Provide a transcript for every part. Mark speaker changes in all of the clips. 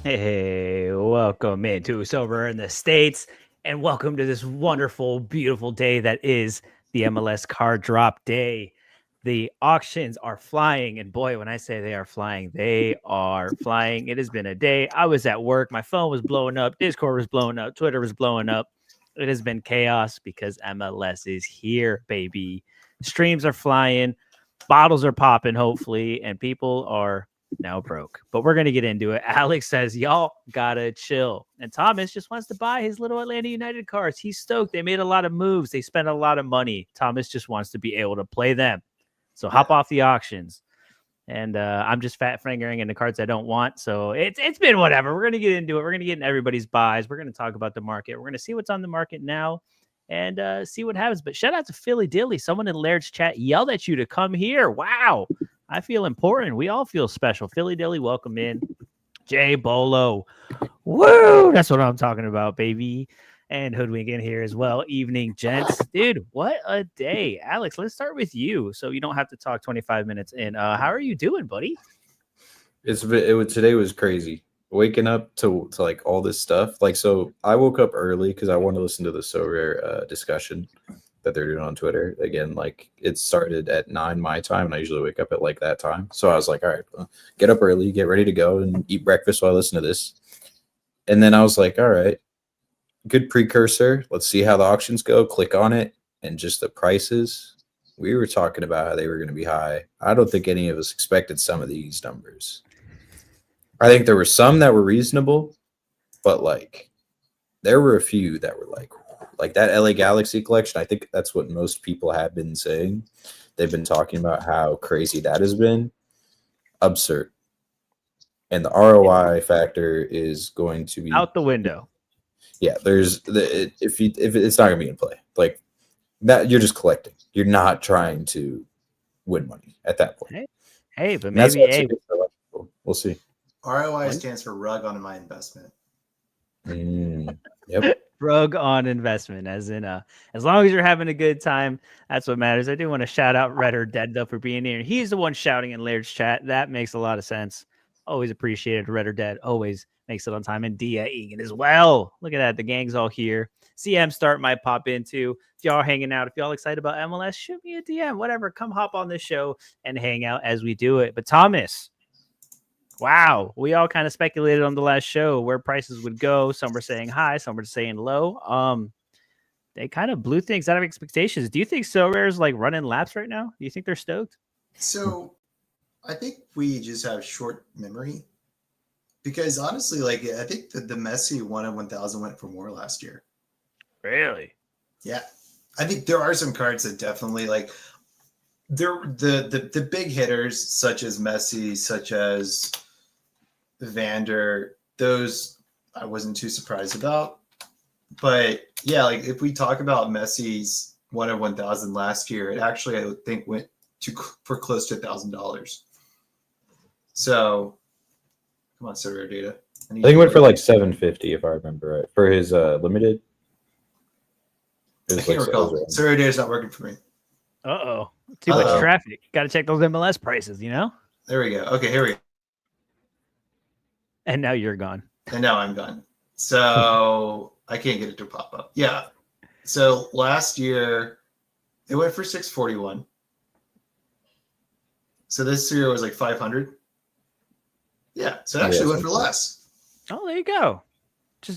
Speaker 1: Hey, welcome into Sober in the States, and welcome to this wonderful, beautiful day that is the MLS card drop day. The auctions are flying, and boy, when I say they are flying, they are flying. It has been a day. I was at work, my phone was blowing up, Discord was blowing up, Twitter was blowing up. It has been chaos because MLS is here, baby. Streams are flying, bottles are popping, hopefully, and people are now broke. But we're going to get into it. Alex says, y'all gotta chill. And Thomas just wants to buy his little Atlanta United cards. He's stoked. They made a lot of moves. They spent a lot of money. Thomas just wants to be able to play them. So hop off the auctions. And I'm just fat fingering in the cards I don't want. So it's been whatever. We're going to get into it. We're going to get in everybody's buys. We're going to talk about the market. We're going to see what's on the market now and see what happens. But shout out to Philly Dilly. Someone in Laird's chat yelled at you to come here. Wow. I feel important. We all feel special. Philly Dilly, welcome in. Jay Bolo. Woo! That's what I'm talking about, baby. And Hoodwink in here as well. Evening, gents. Dude, what a day. Alex, let's start with you so you don't have to talk 25 minutes in. How are you doing, buddy?
Speaker 2: Today was crazy. Waking up to like all this stuff. Like, so I woke up early because I wanted to listen to the Sorare discussion that they're doing on Twitter. Again, like it started at 9 my time, and I usually wake up at like that time. So I was like, all right, well, get up early, get ready to go, and eat breakfast while I listen to this. And then I was like, all right, good precursor. Let's see how the auctions go. Click on it, and just the prices. We were talking about how they were going to be high. I don't think any of us expected some of these numbers. I think there were some that were reasonable, but like there were a few that were like that LA Galaxy collection. I think that's what most people have been saying. They've been talking about how crazy that has been. Absurd. And the ROI factor is going to be
Speaker 1: out the window.
Speaker 2: Yeah, if it's not going to be in play. Like that, you're just collecting. You're not trying to win money at that point.
Speaker 1: Hey, but maybe
Speaker 2: we'll see.
Speaker 3: ROI stands for rug on my investment.
Speaker 2: Yep.
Speaker 1: Rug on investment, as in as long as you're having a good time, that's what matters. I do want to shout out Red or Dead though for being here. He's the one shouting in Laird's chat. That makes a lot of sense. Always appreciated. Red or Dead always makes it on time. And Dia Egan as well. Look at that. The gang's all here. CM start might pop into. If y'all are hanging out, if y'all excited about MLS, shoot me a DM. Whatever. Come hop on this show and hang out as we do it. But Thomas, wow, we all kind of speculated on the last show where prices would go. Some were saying high, some were saying low. They kind of blew things out of expectations. Do you think Sorare's like running laps right now? Do you think they're stoked?
Speaker 3: So I think we just have short memory because honestly, like I think the Messi 1 of 1,000 went for more last year.
Speaker 1: Really?
Speaker 3: Yeah. I think there are some cards that definitely like the big hitters such as Messi, such as Vander, those I wasn't too surprised about. But yeah, like if we talk about Messi's 1 of 1,000 last year, it actually I would think went for close to $1,000. So come on, server data.
Speaker 2: I think it went for like 750 if I remember right for his limited.
Speaker 3: I can't recall. Server data's not working for me.
Speaker 1: Uh-oh. Too much traffic. Got to check those MLS prices, you know?
Speaker 3: There we go. Okay, here we go.
Speaker 1: And now you're gone.
Speaker 3: And now I'm gone. So I can't get it to pop up. Yeah. So last year it went for 641. So this year was like 500. Yeah. So it actually went for less.
Speaker 1: Oh, there you go.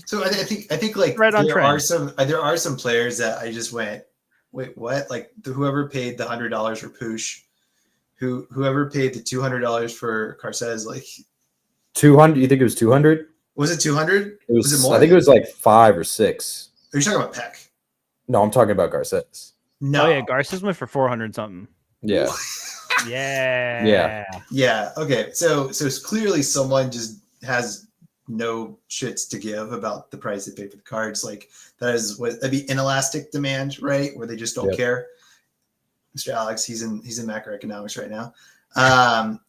Speaker 3: So I think like
Speaker 1: right on
Speaker 3: there
Speaker 1: trend.
Speaker 3: are some players that I just went, wait, what? Like whoever paid the $100 for Poosh, whoever paid the $200 for Garces, like
Speaker 2: 200. You think it was 200?
Speaker 3: Was it 200?
Speaker 2: Was it more? I think it was like 5 or 6.
Speaker 3: Are you talking about Peck?
Speaker 2: No, I'm talking about Garces.
Speaker 1: No. Oh yeah, Garces went for 400 something.
Speaker 2: Yeah.
Speaker 1: Yeah.
Speaker 3: Okay. So clearly someone just has no shits to give about the price they pay for the cards. Like that'd be inelastic demand, right? Where they just don't care. Mr. Alex, he's in macroeconomics right now.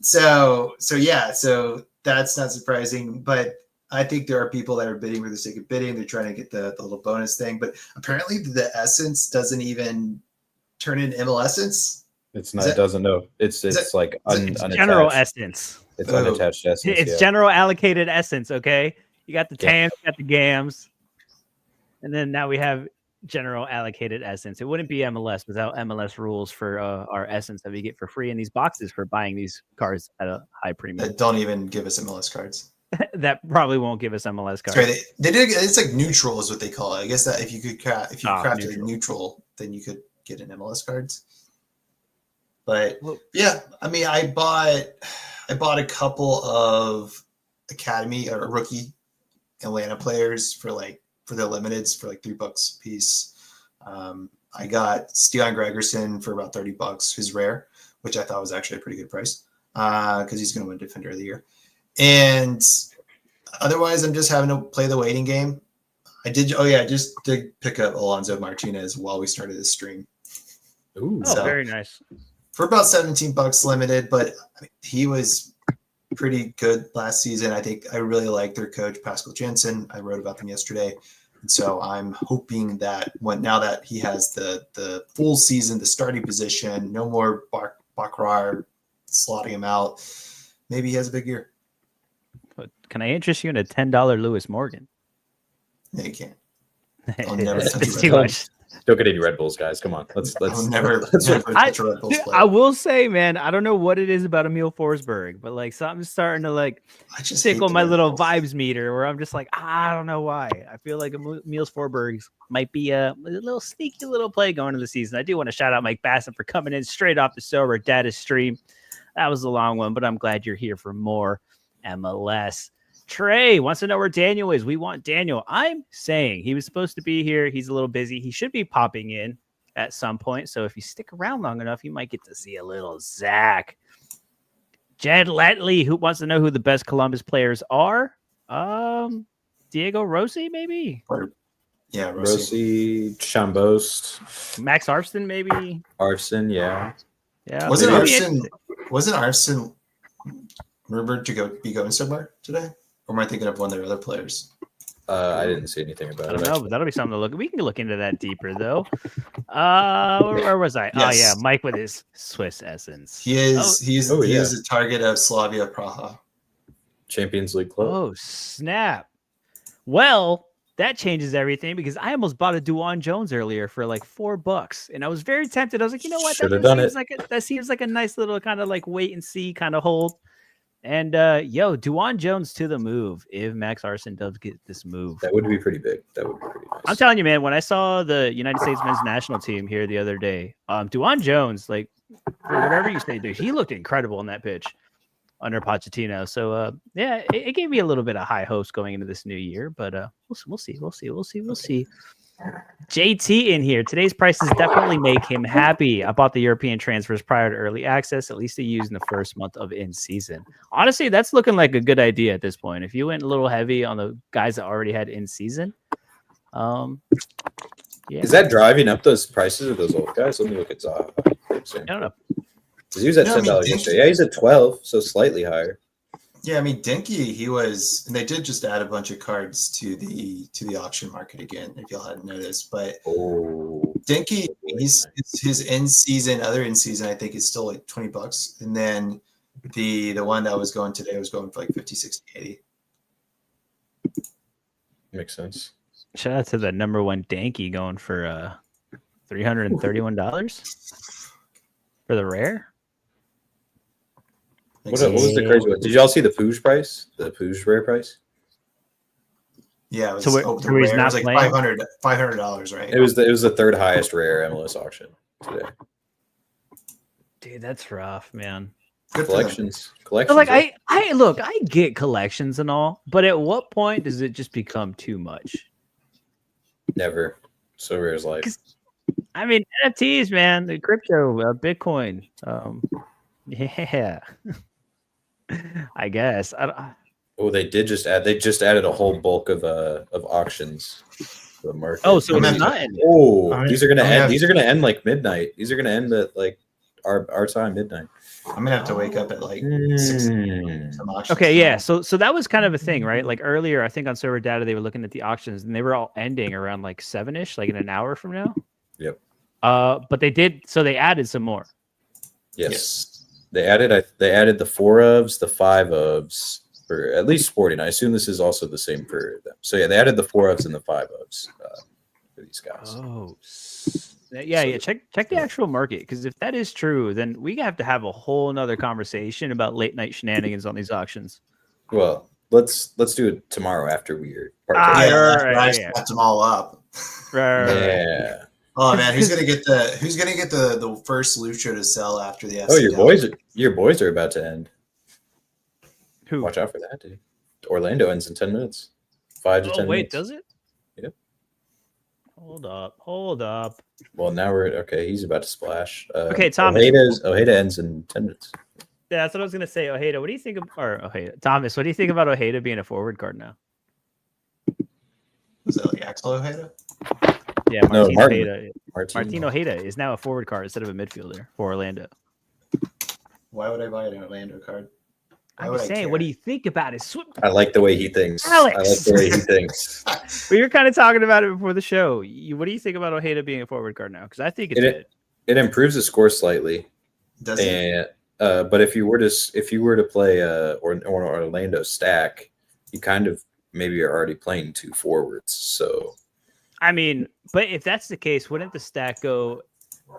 Speaker 3: So that's not surprising, but I think there are people that are bidding for the sake of bidding. They're trying to get the little bonus thing, but apparently the essence doesn't even turn into MLessence.
Speaker 2: It's not. It doesn't know. It's like unattached.
Speaker 1: General essence.
Speaker 2: It's unattached essence.
Speaker 1: It's general allocated essence. Okay, you got the TAMs, you got the GAMs, and then now we have general allocated essence. It wouldn't be MLS without MLS rules for our essence that we get for free in these boxes for buying these cards at a high premium.
Speaker 3: That don't even give us MLS cards.
Speaker 1: That probably won't give us MLS cards.
Speaker 3: Right. They did. It's like neutral is what they call it. I guess that if you craft it neutral, then you could get an MLS cards. But yeah, I mean, I bought a couple of academy or rookie Atlanta players for their limiteds for like $3 a piece. I got Steon Gregerson for about $30, his rare, which I thought was actually a pretty good price because he's going to win Defender of the Year. And otherwise, I'm just having to play the waiting game. I just did pick up Alonso Martinez while we started this stream.
Speaker 2: Ooh,
Speaker 1: very nice.
Speaker 3: For about $17 limited, but he was pretty good last season. I think I really like their coach, Pascal Jensen. I wrote about them yesterday. And so I'm hoping that now that he has the full season, the starting position, no more Bakrar slotting him out, maybe he has a big year.
Speaker 1: But can I interest you in a $10 Lewis Morgan?
Speaker 3: No, you can't. I'll never
Speaker 1: It's too much.
Speaker 2: Don't get any Red Bulls, guys. Come on. Let's
Speaker 3: never touch a Red Bulls player.
Speaker 1: I will say, man, I don't know what it is about Emil Forsberg, but like something's starting to like tickle my little vibes meter where I'm just like, I don't know why. I feel like Emil Forsberg might be a little sneaky little play going into the season. I do want to shout out Mike Basson for coming in straight off the Sober Data stream. That was a long one, but I'm glad you're here for more MLS. Trey wants to know where Daniel is. We want Daniel. I'm saying he was supposed to be here. He's a little busy. He should be popping in at some point. So if you stick around long enough, you might get to see a little Zach. Jed Letley, who wants to know who the best Columbus players are? Diego Rossi, maybe?
Speaker 3: Yeah,
Speaker 2: Rossi, Chambost.
Speaker 1: Max Arfson, maybe?
Speaker 2: Arfson, yeah.
Speaker 1: Yeah.
Speaker 3: Wasn't Arfson rumored to be going somewhere today? Or am I thinking of one of their other players?
Speaker 2: I didn't see anything about it.
Speaker 1: I don't know, but that'll be something to look. We can look into that deeper, though. Where was I? Yes. Oh yeah, Mike with his Swiss essence.
Speaker 3: He is. He is a target of Slavia Praha,
Speaker 2: Champions League club.
Speaker 1: Oh snap! Well, that changes everything because I almost bought a Duan Jones earlier for like $4, and I was very tempted. I was like, you know what? That seems like a nice little kind of like wait and see kind of hold. And Duan Jones to the move if Max Arfson does get this move.
Speaker 2: That would be pretty big. That would be pretty nice.
Speaker 1: I'm telling you, man, when I saw the United States men's national team here the other day, Duan Jones, like, for whatever you say, dude, he looked incredible in that pitch under Pochettino. So, it gave me a little bit of high hopes going into this new year, but we'll see. JT in here. Today's prices definitely make him happy. I bought the European transfers prior to early access, at least to use in the first month of in-season. Honestly, that's looking like a good idea at this point. If you went a little heavy on the guys that already had in-season,
Speaker 2: Is that driving up those prices of those old guys? Let me look at Zaha.
Speaker 1: I don't know.
Speaker 2: He was at $10 yesterday. Yeah, he's at 12, so slightly higher.
Speaker 3: Yeah, I mean Dinky, he was, and they did just add a bunch of cards to the auction market again, if y'all hadn't noticed. But Dinky, his other in season, I think is still like $20. And then the one that was going today was going for like 50, 60, 80.
Speaker 2: Makes sense.
Speaker 1: Shout out to the number one Danky going for $331 for the rare.
Speaker 2: What was the crazy one? Did y'all see the Pooge price? The Pooge rare price?
Speaker 3: Yeah, it was,
Speaker 1: so
Speaker 3: the rare, it was like $500, right?
Speaker 2: It was the third highest rare MLS auction today.
Speaker 1: Dude, that's rough, man.
Speaker 2: Collections.
Speaker 1: So like I get collections and all, but at what point does it just become too much?
Speaker 2: Never. So rare is life.
Speaker 1: I mean, NFTs, man, the crypto, Bitcoin. Yeah. I guess.
Speaker 2: They did just add. They just added a whole bulk of auctions to the market.
Speaker 1: Oh, so it's not ending.
Speaker 2: These are gonna end. These are gonna end like midnight. These are gonna end at like our time, midnight.
Speaker 3: I'm gonna have to wake up at like 6 a.m.
Speaker 1: Okay, yeah. So that was kind of a thing, right? Like earlier, I think on server data they were looking at the auctions and they were all ending around like 7-ish, like in an hour from now.
Speaker 2: Yep.
Speaker 1: But they did. So they added some more.
Speaker 2: Yes. They added the 4 ofs, the 5 ofs for at least Sporting. I assume this is also the same for them. So yeah, they added the 4 ofs and the 5 ofs for these guys.
Speaker 1: Oh, yeah. Check the actual market, because if that is true, then we have to have a whole nother conversation about late night shenanigans on these auctions.
Speaker 2: Well, let's do it tomorrow after we're
Speaker 3: I
Speaker 1: right.
Speaker 3: just got them all up.
Speaker 1: Right.
Speaker 2: Yeah.
Speaker 3: Oh man, who's gonna get the first Lucho to sell after the FC?
Speaker 2: Oh, your boys are about to end.
Speaker 1: Who?
Speaker 2: Watch out for that, dude. Orlando ends in 10 minutes. 5 to 10 minutes.
Speaker 1: Does it?
Speaker 2: Yep.
Speaker 1: Hold up.
Speaker 2: Well, now we're okay. He's about to splash.
Speaker 1: Okay, Thomas.
Speaker 2: Ojeda ends in 10 minutes.
Speaker 1: Yeah, that's what I was gonna say. Ojeda, what do you think of? Or Ojeda, Thomas, what do you think about Ojeda being a forward card now?
Speaker 3: Was that like Axel Ojeda?
Speaker 1: Yeah, Martin Ojeda is now a forward card instead of a midfielder for Orlando.
Speaker 3: Why would I buy an Orlando card?
Speaker 1: I'm just saying, what do you think about it?
Speaker 2: I like the way he thinks.
Speaker 1: Alex!
Speaker 2: I like the way he thinks.
Speaker 1: We were kind of talking about it before the show. What do you think about Ojeda being a forward card now? Because I think it's good.
Speaker 2: It improves the score slightly.
Speaker 3: Does it?
Speaker 2: But if you were to play or Orlando stack, you kind of maybe are already playing 2 forwards. So,
Speaker 1: I mean, but if that's the case, wouldn't the stack go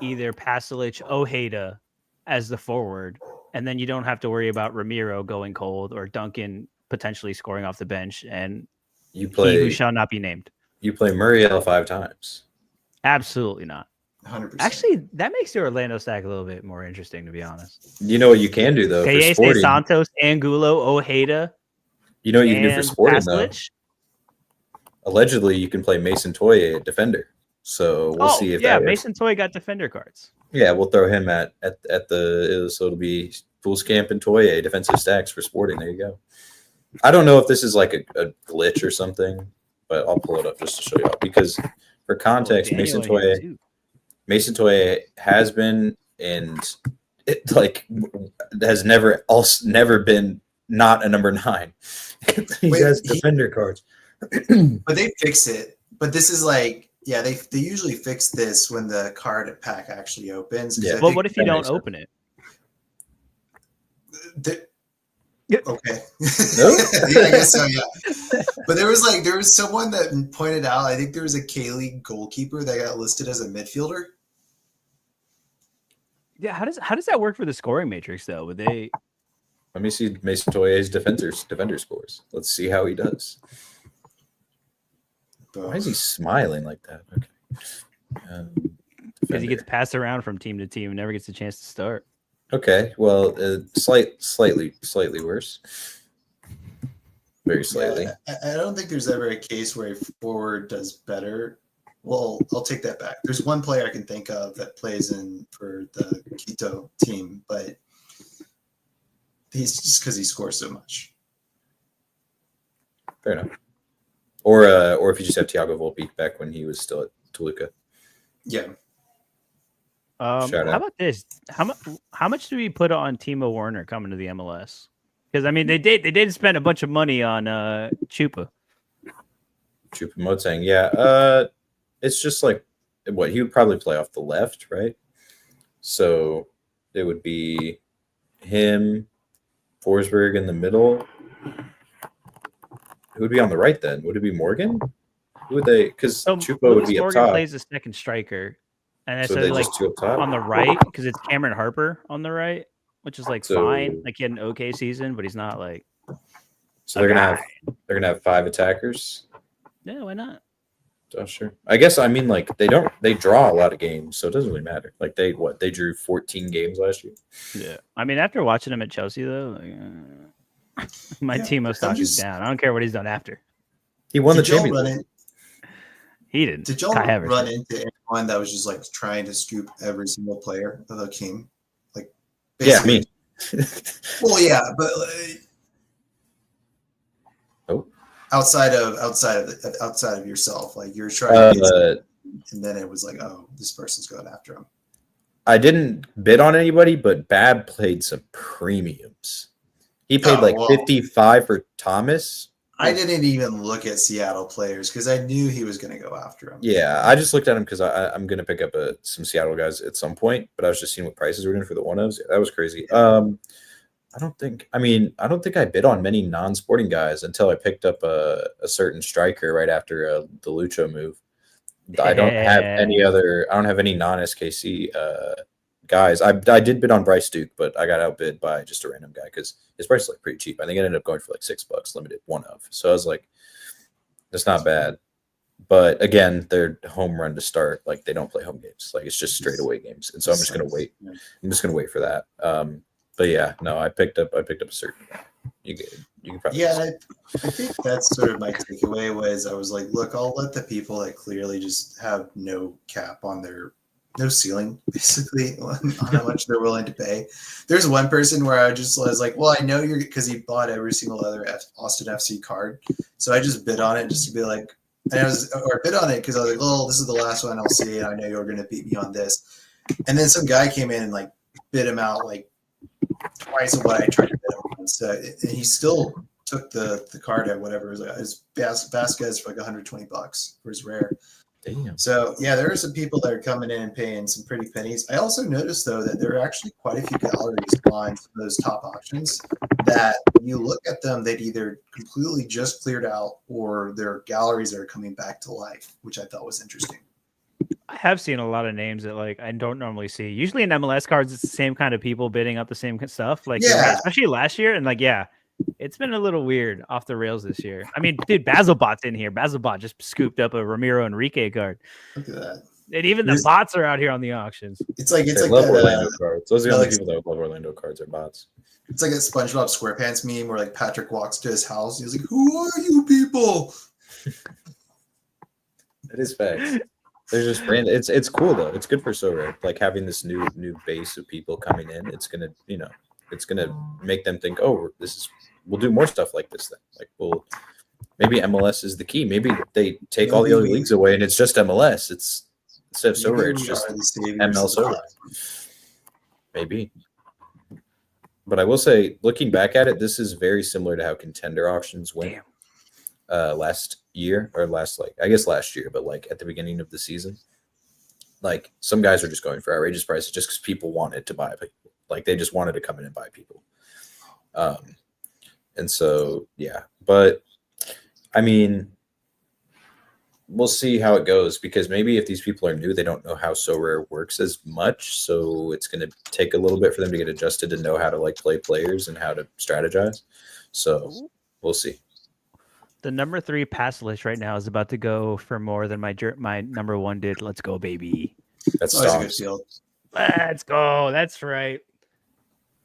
Speaker 1: either Pasalic, Ojeda as the forward, and then you don't have to worry about Ramiro going cold or Duncan potentially scoring off the bench, and
Speaker 2: he who
Speaker 1: shall not be named.
Speaker 2: You play Muriel 5 times.
Speaker 1: Absolutely not.
Speaker 3: 100%.
Speaker 1: Actually, that makes the Orlando stack a little bit more interesting, to be honest.
Speaker 2: You know what you can do, though, for Sporting?
Speaker 1: Santos, Angulo, Ojeda.
Speaker 2: You know what you can do for Sporting,
Speaker 1: Pasalic?
Speaker 2: though? Allegedly, you can play Mason Toye at defender. So we'll see if that works.
Speaker 1: Mason Toye got defender cards.
Speaker 2: Yeah, we'll throw him at the so it'll be Fools Camp and Toye defensive stacks for Sporting. There you go. I don't know if this is like a glitch or something, but I'll pull it up just to show you all. Because for context, Mason Toye has been and it has never been not a number 9. He has defender cards.
Speaker 3: But they fix it. But this is like, yeah, they usually fix this when the card pack actually opens.
Speaker 2: Yeah.
Speaker 1: Well, what if you don't open it?
Speaker 3: Okay. No? Yeah, I guess so, yeah. But there was someone that pointed out, I think there was a K-League goalkeeper that got listed as a midfielder.
Speaker 1: Yeah, how does that work for the scoring matrix though? Would they?
Speaker 2: Let me see Mason Toye's defender scores. Let's see how he does. Why is he smiling like that? Okay.
Speaker 1: Because he gets passed around from team to team and never gets a chance to start.
Speaker 2: Okay, well, slightly worse. Very slightly.
Speaker 3: Yeah, I don't think there's ever a case where a forward does better. Well, I'll take that back. There's one player I can think of that plays for the Quito team, but he's just because he scores so much.
Speaker 2: Fair enough. Or if you just have Thiago Volpe back when he was still at Toluca.
Speaker 3: Yeah.
Speaker 1: How about this? How much do we put on Timo Werner coming to the MLS? Because I mean, they did spend a bunch of money on Chupa
Speaker 2: Motang, yeah. It's just like what he would probably play off the left, right? So it would be him, Forsberg in the middle. Who would be on the right then? Would it be Morgan? Who would they? Because Chupa would be up top.
Speaker 1: Morgan plays the second striker. And
Speaker 2: so
Speaker 1: they
Speaker 2: like
Speaker 1: just on the right, because it's Cameron Harper on the right, which is fine. Like he had an okay season, but he's not like.
Speaker 2: So they're gonna have 5 attackers.
Speaker 1: Yeah, why not?
Speaker 2: Oh sure. I guess I mean they draw a lot of games, so it doesn't really matter. Like they drew 14 games last year.
Speaker 1: Yeah, I mean after watching him at Chelsea though, my Timo stock is down. I don't care what he's done after.
Speaker 2: He won the Champions League.
Speaker 1: He didn't.
Speaker 3: Did y'all run into anyone that was just trying to scoop every single player of the team?
Speaker 2: Yeah, me.
Speaker 3: Well, yeah, but outside of yourself, you're trying to and then it was oh, this person's going after him.
Speaker 2: I didn't bid on anybody, but Bab played some premiums. He paid 55 for Thomas
Speaker 3: I didn't even look at Seattle players because I knew he was going to go after him.
Speaker 2: Yeah, I just looked at him because I'm going to pick up some Seattle guys at some point, but I was just seeing what prices were doing for the 1-ofs. Yeah, that was crazy. I don't think I bid on many non-sporting guys until I picked up a certain striker right after the Lucho move. I don't have any non-SKC guys. I did bid on Bryce Duke, but I got outbid by just a random guy because his price is like pretty cheap. I think it ended up going for like $6 limited 1-of. So I was like, that's not bad. But again, they're home run to start. Like they don't play home games. Like it's just straight away games. And so I'm just gonna wait. I'm just gonna wait for that. But yeah, no, I picked up a certain guy. You can probably
Speaker 3: I think that's sort of my takeaway was I was like, look, I'll let the people that clearly just have no cap on their no ceiling basically on how much they're willing to pay. There's one person where I was like, well, I know you're because he bought every single other Austin FC card, so I just bid on it just to be like, or bid on it because I was like, oh, this is the last one I'll see, and I know you're going to beat me on this. And then some guy came in and like bid him out like twice of what I tried to bid him on. So and he still took the card at whatever it was Vasquez for like $120 for his rare.
Speaker 2: Damn.
Speaker 3: So yeah, there are some people that are coming in and paying some pretty pennies. I also noticed though that there are actually quite a few galleries on some of those top auctions that when you look at them, they'd either completely just cleared out or they're galleries that are coming back to life, which I thought was interesting.
Speaker 1: I have seen a lot of names that like I don't normally see. Usually in MLS cards, it's the same kind of people bidding up the same stuff. Like especially last year, and like it's been a little weird off the rails this year. I mean, dude, Basilbot's in here. Basilbot just scooped up a Ramiro Enrique card.
Speaker 3: Look at that.
Speaker 1: And even the bots are out here on the auctions.
Speaker 3: It's like
Speaker 2: Orlando cards. Those are the only people that love Orlando cards are bots.
Speaker 3: It's like a SpongeBob SquarePants meme where like Patrick walks to his house. He's like, "Who are you people?"
Speaker 2: It is facts. There's just brand. It's cool though. It's good for Sorare. Like having this new base of people coming in. It's gonna make them think, oh, we'll do more stuff like this then. Like maybe MLS is the key. Maybe they take all the other leagues away and it's just MLS. It's instead of Sorare, it's just ML Sorare. Maybe. But I will say, looking back at it, this is very similar to how contender auctions went last year, but like at the beginning of the season. Like some guys are just going for outrageous prices just because people wanted to buy people. Like they just wanted to come in and buy people. And so, yeah, but I mean, we'll see how it goes because maybe if these people are new, they don't know how Sorare works as much. So it's going to take a little bit for them to get adjusted to know how to like play players and how to strategize. So we'll see.
Speaker 1: The number 3 pass list right now is about to go for more than my number 1 did. Let's go, baby.
Speaker 2: That's
Speaker 3: always a good field.
Speaker 1: Let's go. That's right.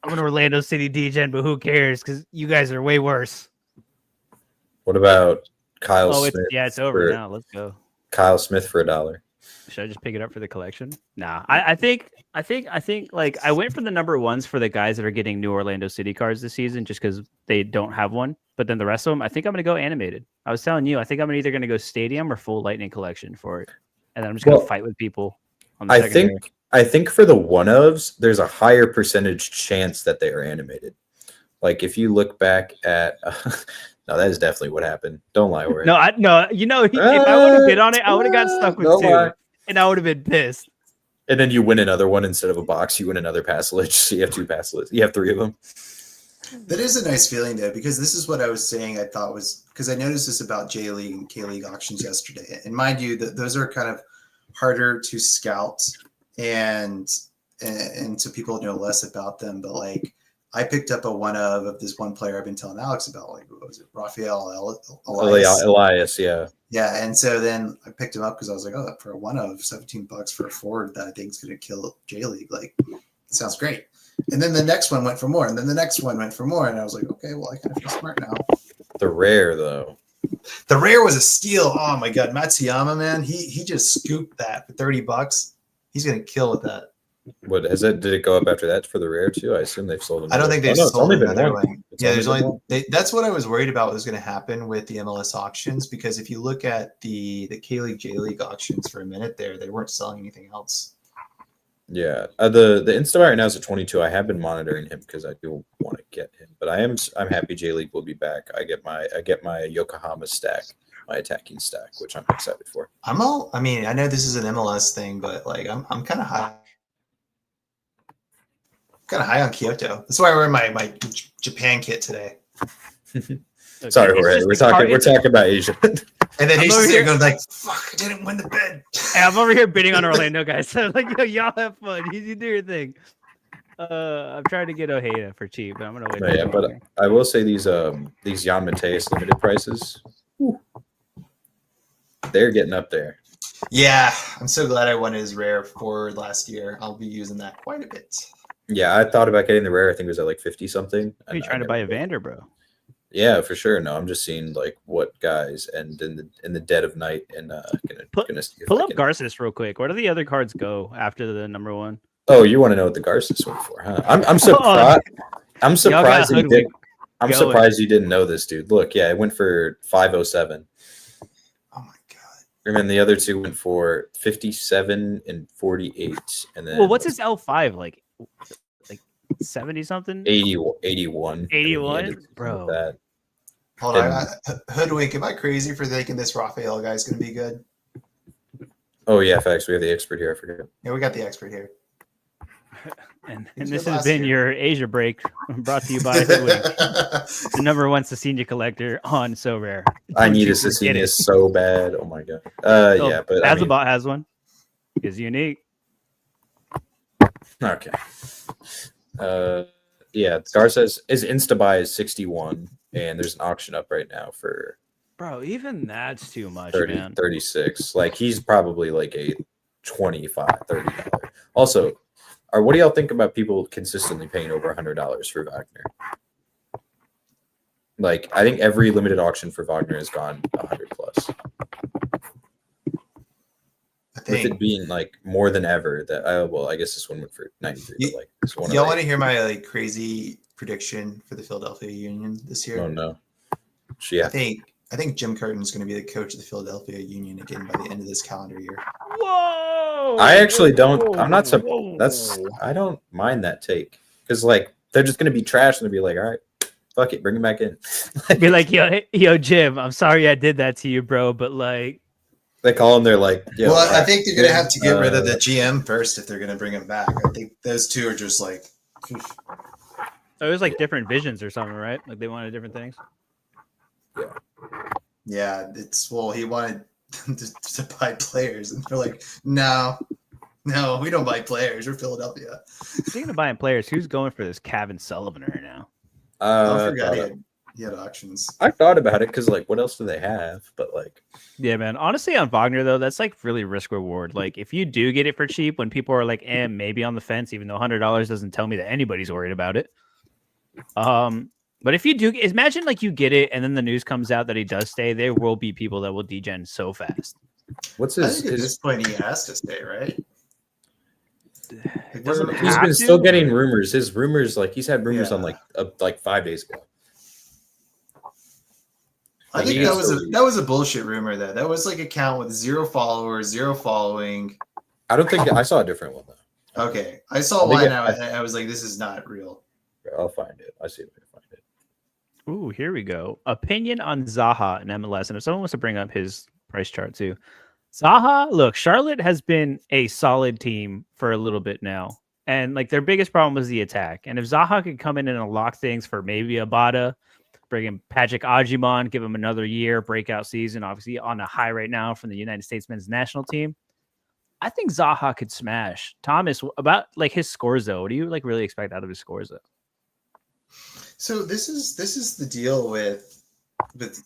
Speaker 1: I'm an Orlando City DGen, but who cares? Because you guys are way worse.
Speaker 2: What about Kyle Smith?
Speaker 1: It's over now. Let's go.
Speaker 2: Kyle Smith for $1.
Speaker 1: Should I just pick it up for the collection? Nah. I think like I went for the number 1s for the guys that are getting new Orlando City cards this season just because they don't have one. But then the rest of them, I think I'm going to go animated. I was telling you, I think I'm either going to go stadium or full lightning collection for it. And then I'm just going to fight with people on the secondary.
Speaker 2: I think for the 1-ofs, there's a higher percentage chance that they are animated. Like if you look back at, no, that is definitely what happened. Don't lie, Warren.
Speaker 1: No, if I would have bid on it, I would have got stuck with 2, and I would have been pissed.
Speaker 2: And then you win another one instead of a box. You win another passilage. So you have 2 passilages. You have 3 of them.
Speaker 3: That is a nice feeling though, because this is what I was saying. I thought was because I noticed this about J League and K League auctions yesterday, and mind you, that those are kind of harder to scout. And so people know less about them, but like I picked up a 1-of of this one player I've been telling Alex about, like what was it, Rafael
Speaker 2: Elias, yeah.
Speaker 3: And so then I picked him up because I was like, oh, for a 1-of $17 for a forward that I think is going to kill J League, like it sounds great. And then the next one went for more, and then the next one went for more, and I was like, okay, well I kind of feel smart now.
Speaker 2: The rare though.
Speaker 3: The rare was a steal. Oh my god, Matsuyama, man, he just scooped that for $30. He's gonna kill with that.
Speaker 2: What has it? Did it go up after that for the rare too? I assume they've sold them.
Speaker 3: I don't think they've sold another one. Yeah,
Speaker 2: there's
Speaker 3: only that's what I was worried about was going to happen with the MLS auctions, because if you look at the K League J League auctions for a minute there, they weren't selling anything else.
Speaker 2: Yeah, the Insta right now is a 22. I have been monitoring him because I do want to get him, but I'm happy J League will be back. I get my Yokohama stack, my attacking stack, which I'm excited for.
Speaker 3: I mean, I know this is an MLS thing, but like I'm kind of high. Kind of high on Kyoto. That's why I wear my Japan kit today.
Speaker 2: Sorry, we're talking about Asia.
Speaker 3: And then he's here going like, "Fuck, I didn't win the bid."
Speaker 1: Hey, I'm over here bidding on Orlando, guys. So like, yo, y'all have fun. You do your thing. I'm trying to get Ojeda for cheap, but I'm gonna wait.
Speaker 2: Yeah, but I will say these Jan Mateus limited prices, they're getting up there.
Speaker 3: Yeah, I'm so glad I won his rare forward last year. I'll be using that quite a bit.
Speaker 2: Yeah, I thought about getting the rare. I think it was at like 50 something.
Speaker 1: Are you trying to buy a Vander, bro?
Speaker 2: Yeah, for sure. No, I'm just seeing like what guys and in the dead of night and gonna see
Speaker 1: pull up Garces real quick. Where do the other cards go after the number one?
Speaker 2: Oh, you want to know what the Garces went for, huh? I'm surprised. I'm surprised you did. I'm surprised you didn't know this, dude. Look, yeah, it went for 507.
Speaker 3: Oh my god!
Speaker 2: And then the other two went for 57 and 48, and then
Speaker 1: what's his L5 like 70 something?
Speaker 2: 81.
Speaker 1: 81, bro.
Speaker 2: That.
Speaker 3: Hold on, Hoodwink. Am I crazy for thinking this Raphael guy's going to be good?
Speaker 2: Oh yeah, facts. We have the expert here. I forget.
Speaker 3: Yeah, we got the expert here.
Speaker 1: And this has been your Asia break, brought to you by Hoodwink, the number one Cecina collector on So Rare.
Speaker 2: I need a Cecina so bad. Oh my god. Yeah, but
Speaker 1: Azabot has one. Is unique.
Speaker 2: Okay. Yeah, Garces his Insta buy is 61, and there's an auction up right now for.
Speaker 1: Bro, even that's too much,
Speaker 2: 36. Like he's probably like a $25-$30. Also, what do y'all think about people consistently paying over $100 for Wagner? Like, I think every limited auction for Wagner has gone 100 plus. With it being like more than ever, that I guess this one went for 93. But like this one,
Speaker 3: y'all want to hear my like crazy prediction for the Philadelphia Union this year?
Speaker 2: Oh no, yeah.
Speaker 3: I think Jim Curtin's going to be the coach of the Philadelphia Union again by the end of this calendar year.
Speaker 1: Whoa!
Speaker 2: I actually don't. I'm not. I don't mind that take because like they're just going to be trash and they'll be like, all right, fuck it, bring him back in.
Speaker 1: Be like, yo, Jim, I'm sorry I did that to you, bro, but like.
Speaker 2: They call him. They're like,
Speaker 3: well, I think they're going to have to get rid of the GM first if they're going to bring him back. I think those two are just like.
Speaker 1: It was like different visions or something, right? Like they wanted different things.
Speaker 2: Yeah.
Speaker 3: Yeah, he wanted to buy players, and they're like, no, we don't buy players. We're Philadelphia.
Speaker 1: Speaking of buying players, who's going for this Kevin Sullivan right now?
Speaker 3: I forgot he had auctions.
Speaker 2: I thought about it because like, what else do they have? But like,
Speaker 1: yeah, man. Honestly, on Wagner though, that's like really risk reward. Like, if you do get it for cheap, when people are like, maybe on the fence, even though $100 doesn't tell me that anybody's worried about it. But if you do, imagine like you get it, and then the news comes out that he does stay. There will be people that will degen so fast.
Speaker 2: What's
Speaker 3: I think at this point he has to stay, right?
Speaker 2: He's been still getting rumors. His rumors, like he's had rumors on like 5 days ago.
Speaker 3: I think that was a bullshit rumor. That was like a account with 0 followers, 0 following.
Speaker 2: I don't think I saw a different one though.
Speaker 3: Okay, I saw one. I was like, this is not real.
Speaker 2: I'll find it. I see if I can find it.
Speaker 1: Ooh, here we go. Opinion on Zaha in MLS. And if someone wants to bring up his price chart too. Zaha, look, Charlotte has been a solid team for a little bit now. And like their biggest problem was the attack. And if Zaha could come in and unlock things for maybe Abada, bring in Patrick Ajimon, give him another year, breakout season, obviously on a high right now from the United States men's national team. I think Zaha could smash. Thomas, about like his scores though. What do you like really expect out of his scores though?
Speaker 3: So this is the deal with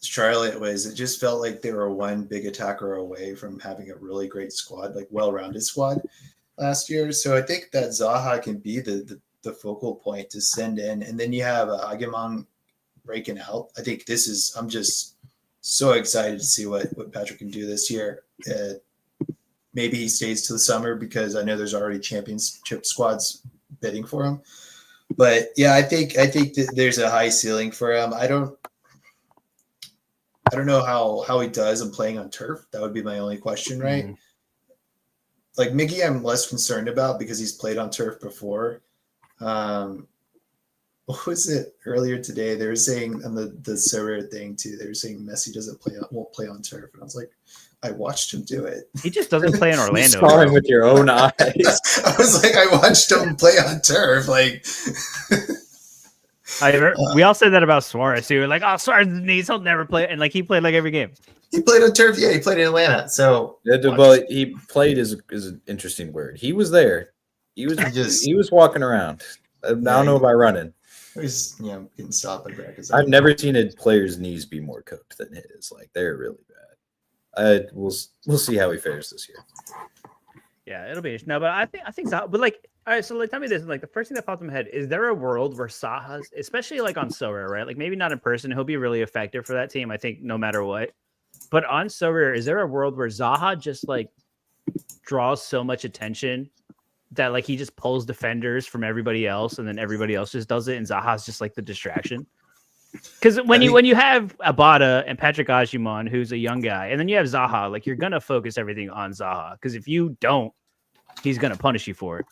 Speaker 3: Charlotte was it just felt like they were one big attacker away from having a really great squad, like well-rounded squad last year. So I think that Zaha can be the focal point to send in, and then you have Agamon breaking out. I think I'm just so excited to see what Patrick can do this year. Maybe he stays to the summer because I know there's already championship squads bidding for him. But yeah, I think that there's a high ceiling for him. I don't know how he does in playing on turf. That would be my only question, right? like Miggy, I'm less concerned about because he's played on turf before. What was it earlier today? They were saying on the Sorare thing too. They were saying Messi won't play on turf, and I was like, I watched him do it.
Speaker 1: He just doesn't play in Orlando.
Speaker 2: You saw him with your own eyes.
Speaker 3: I was like, I watched him play on turf. Like,
Speaker 1: we all said that about Suarez. We were like, "Oh, Suarez knees, he'll never play," and like he played like every game.
Speaker 3: he played on turf. Yeah, he played in Atlanta. So,
Speaker 2: Well, he played is an interesting word. He was there. He was walking around. I don't know about running.
Speaker 3: He's getting stopped by brackets.
Speaker 2: I've never seen a player's knees be more cooked than his. Like they're really bad. We'll see how he fares this year.
Speaker 1: Yeah, it'll be no, but I think Zaha, but like, all right, so like tell me this, like the first thing that popped in my head, is there a world where Zaha's, especially like on Sorare, right? Like maybe not in person, he'll be really effective for that team, I think, no matter what. But on Sorare, is there a world where Zaha just like draws so much attention that like he just pulls defenders from everybody else, and then everybody else just does it, and Zaha's just like the distraction? Because when you have Abada and Patrick Ajimon, who's a young guy, and then you have Zaha, like you're gonna focus everything on Zaha, because if you don't, he's gonna punish you for it.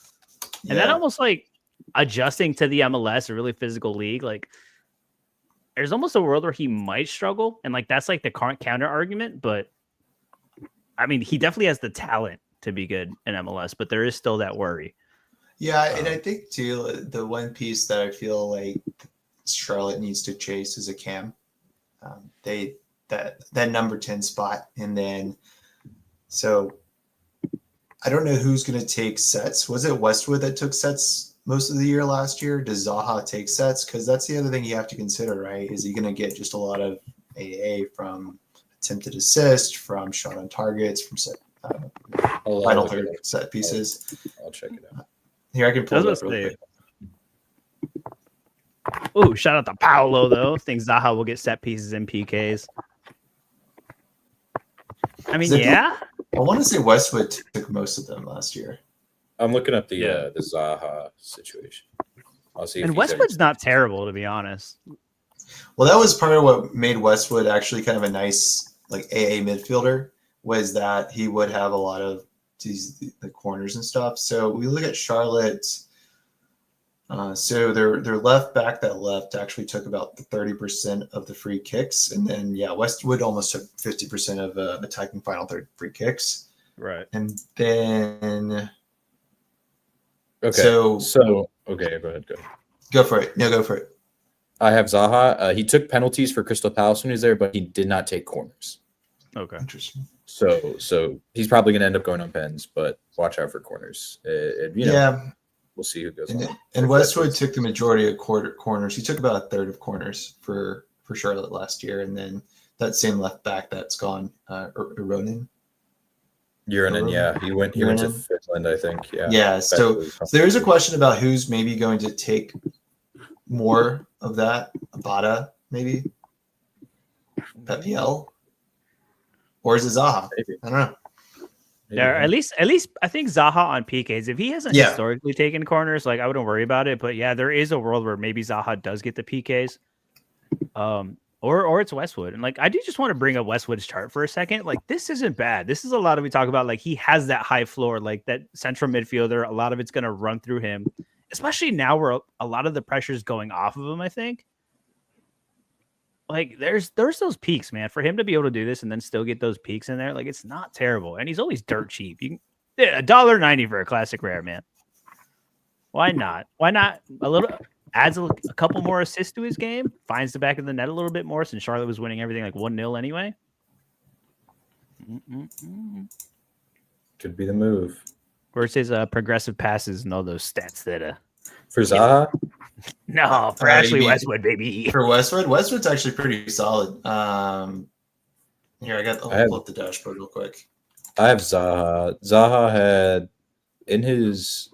Speaker 1: And that almost like adjusting to the MLS, a really physical league, like there's almost a world where he might struggle, and like that's like the current counter argument. But I mean, he definitely has the talent to be good in MLS, but there is still that worry.
Speaker 3: Yeah, and I think too, the one piece that I feel like Charlotte needs to chase is a cam. That number 10 spot, and then so I don't know who's going to take sets. Was it Westwood that took sets most of the year last year? Does Zaha take sets? Because that's the other thing you have to consider, right? Is he going to get just a lot of AA from attempted assist, from shot on targets, from set final third set pieces?
Speaker 2: I'll check it out.
Speaker 3: Here, I can pull it up real quick.
Speaker 1: Oh, shout out to Paolo, though. Thinks Zaha will get set pieces and PKs. I mean, yeah.
Speaker 3: I want to say Westwood took most of them last year.
Speaker 2: I'm looking up the Zaha situation. I'll see.
Speaker 1: And Westwood's not terrible, to be honest.
Speaker 3: Well, that was part of what made Westwood actually kind of a nice like AA midfielder, was that he would have a lot of the corners and stuff. So we look at Charlotte. So their left back that left actually took about 30% of the free kicks, and then Westwood almost took 50% of attacking final third free kicks.
Speaker 1: Right.
Speaker 3: And then
Speaker 2: okay. So okay, go ahead.
Speaker 3: Go for it. No, go for it.
Speaker 2: I have Zaha. He took penalties for Crystal Palace when he was there, but he did not take corners.
Speaker 1: Okay.
Speaker 3: Interesting.
Speaker 2: So he's probably going to end up going on pens, but watch out for corners. We'll see who goes on.
Speaker 3: And Westwood took the majority of corners. He took about a third of corners for Charlotte last year, and then that same left back that's gone, Ironen.
Speaker 2: Uranen, yeah, he went to Finland, I think.
Speaker 3: Yeah. So there is a question about who's maybe going to take more of that. Abada, maybe. Pepiel, or is it Zaha?
Speaker 2: Maybe.
Speaker 3: I don't know.
Speaker 1: Yeah, at least I think Zaha on PKs, if he hasn't historically taken corners, like I wouldn't worry about it. But yeah, there is a world where maybe Zaha does get the PKs. Or it's Westwood. And like I do just want to bring up Westwood's chart for a second. Like this isn't bad. This is a lot of we talk about, like he has that high floor, like that central midfielder. A lot of it's gonna run through him, especially now where a lot of the pressure is going off of him, I think. Like there's those peaks, man. For him to be able to do this and then still get those peaks in there, like it's not terrible. And he's always dirt cheap. You can $1.90 for a classic rare, man. Why not? Why not? A little adds a couple more assists to his game, finds the back of the net a little bit more since Charlotte was winning everything like 1-0 anyway.
Speaker 2: Could be the move.
Speaker 1: Where's his progressive passes and all those stats that
Speaker 2: for Zaha?
Speaker 1: No, for Ashley Westwood, baby.
Speaker 3: For Westwood's actually pretty solid. Here, I'll pull up the dashboard real quick.
Speaker 2: I have Zaha. Zaha had in his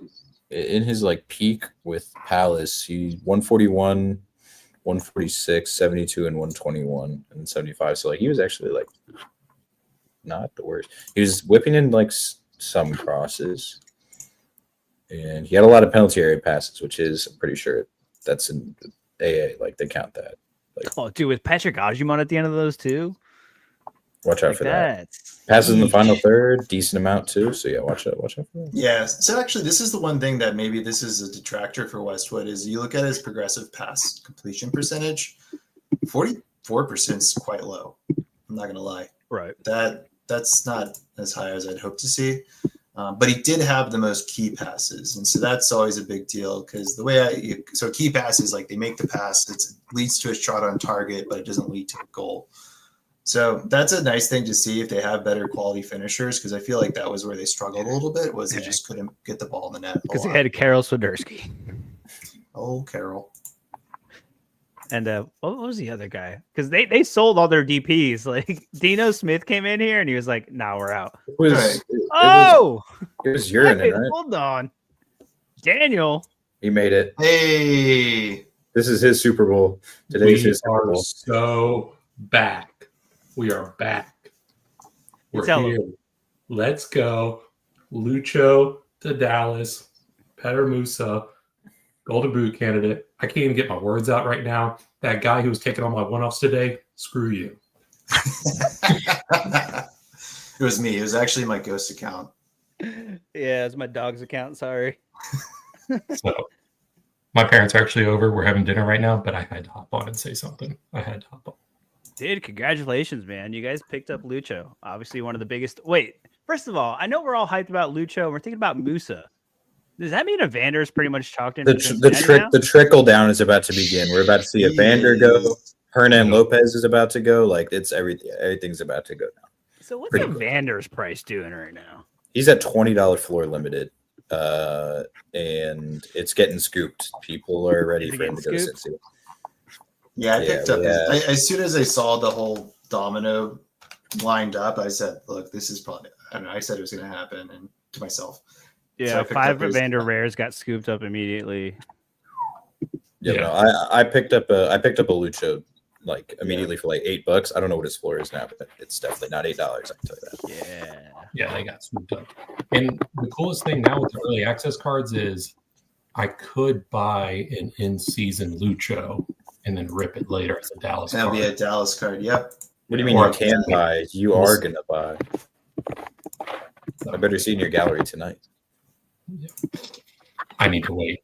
Speaker 2: like peak with Palace, he 141, 146, 72, and 121 and 75. So like he was actually like not the worst. He was whipping in like some crosses. And he had a lot of penalty area passes, which is, I'm pretty sure that's in AA. Like, they count that. Like,
Speaker 1: oh, dude, with Patrick Ajimon at the end of those, too?
Speaker 2: Watch out
Speaker 1: Like
Speaker 2: for that.
Speaker 1: that's
Speaker 2: Passes in the final
Speaker 1: yeesh.
Speaker 2: third, decent amount too. So yeah, watch out for that.
Speaker 3: Yeah. So actually, this is the one thing that maybe this is a detractor for Westwood is you look at his progressive pass completion percentage, 44% is quite low. I'm not gonna lie.
Speaker 1: Right.
Speaker 3: That's not as high as I'd hope to see. But he did have the most key passes, and so that's always a big deal because the way so key passes, like they make the pass, it leads to a shot on target, but it doesn't lead to a goal. So that's a nice thing to see if they have better quality finishers because I feel like that was where they struggled a little bit was they just couldn't get the ball in the net.
Speaker 1: Because they had Karol Swiderski.
Speaker 3: Oh, Carol.
Speaker 1: And what was the other guy? Because they sold all their DPs. Like Dino Smith came in here and he was like, "Nah, we're out."
Speaker 2: It was,
Speaker 3: Right.
Speaker 2: it was urinating, right?
Speaker 1: Hold on, Daniel.
Speaker 2: He made it.
Speaker 3: Hey,
Speaker 2: This is his Super Bowl. Today's his Super
Speaker 4: are
Speaker 2: Bowl.
Speaker 4: so back. We are back. We're
Speaker 1: Tell
Speaker 4: here. Let's go. Lucho to Dallas. Petter Musa, Golden Boot candidate. I can't even get my words out right now. That guy who was taking all my one-offs today, screw you.
Speaker 3: it was me. It was actually my ghost account.
Speaker 1: Yeah, it's my dog's account. Sorry.
Speaker 4: So my parents are actually over. We're having dinner right now, but I had to hop on and say something. I had to hop on.
Speaker 1: Dude, congratulations, man. You guys picked up Lucho. Obviously one of the biggest. Wait, first of all, I know we're all hyped about Lucho. We're thinking about Musa. Does that mean Evander is pretty much chalked in?
Speaker 2: The trickle down is about to begin. We're about to see Evander go. Hernan Lopez is about to go. Like it's everything. Everything's about to go now.
Speaker 1: So what's Evander's price doing right now?
Speaker 2: He's at $20 floor limited, and it's getting scooped. People are ready for him to go to Cincy.
Speaker 3: Yeah, I picked up. As soon as I saw the whole Domino lined up, I said, "Look, this is probably." I don't know. I said it was going to happen, and to myself.
Speaker 1: Yeah, so 5 Evander rares got scooped up immediately.
Speaker 2: Yeah, no, I picked up a Lucho like immediately for like $8. I don't know what his floor is now, but it's definitely not $8. I can tell you
Speaker 1: that.
Speaker 4: Yeah, they got swooped up. And the coolest thing now with the early access cards is I could buy an in-season Lucho and then rip it later as a Dallas
Speaker 3: card. That'll be a Dallas card. Yep.
Speaker 2: What do you mean you can buy? You are gonna buy. I better see in your gallery tonight.
Speaker 4: Yeah. I need to wait.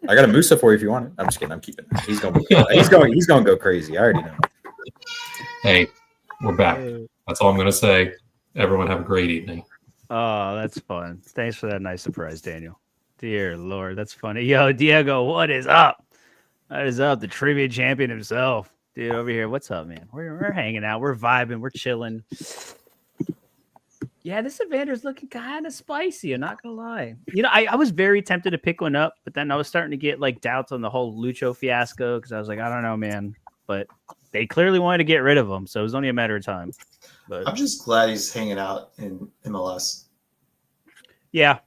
Speaker 2: I got a Musa for you if you want it. I'm just kidding. I'm keeping it. He's gonna go crazy. I already know.
Speaker 4: Hey, we're back. That's all I'm gonna say. Everyone have a great evening.
Speaker 1: Oh, that's fun. Thanks for that nice surprise, Daniel. Dear Lord, that's funny. Yo, Diego, what is up? What is up? The trivia champion himself. Dude, over here. What's up, man? We're hanging out. We're vibing. We're chilling. Yeah, this Evander's looking kind of spicy. I'm not gonna lie. You know, I was very tempted to pick one up, but then I was starting to get like doubts on the whole Lucho fiasco because I was like, I don't know, man. But they clearly wanted to get rid of him, so it was only a matter of time. But
Speaker 3: I'm just glad he's hanging out in MLS.
Speaker 1: Yeah,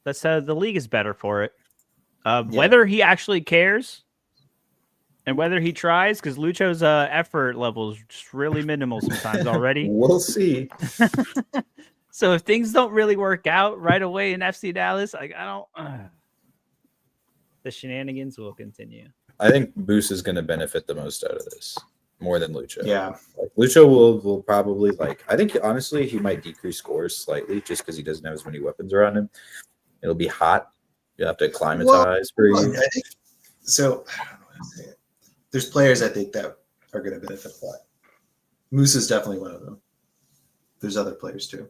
Speaker 1: that's the league is better for it. Whether he actually cares and whether he tries, because Lucho's effort level is just really minimal sometimes already.
Speaker 2: We'll see.
Speaker 1: So if things don't really work out right away in FC Dallas, like I don't, the shenanigans will continue.
Speaker 2: I think Moose is going to benefit the most out of this, more than Lucho.
Speaker 3: Yeah,
Speaker 2: like, Lucho will probably like. I think honestly he might decrease scores slightly just because he doesn't have as many weapons around him. It'll be hot. You'll have to acclimatize for you.
Speaker 3: I think, so I don't know how to say it. There's players I think that are going to benefit a lot. Moose is definitely one of them. There's other players too.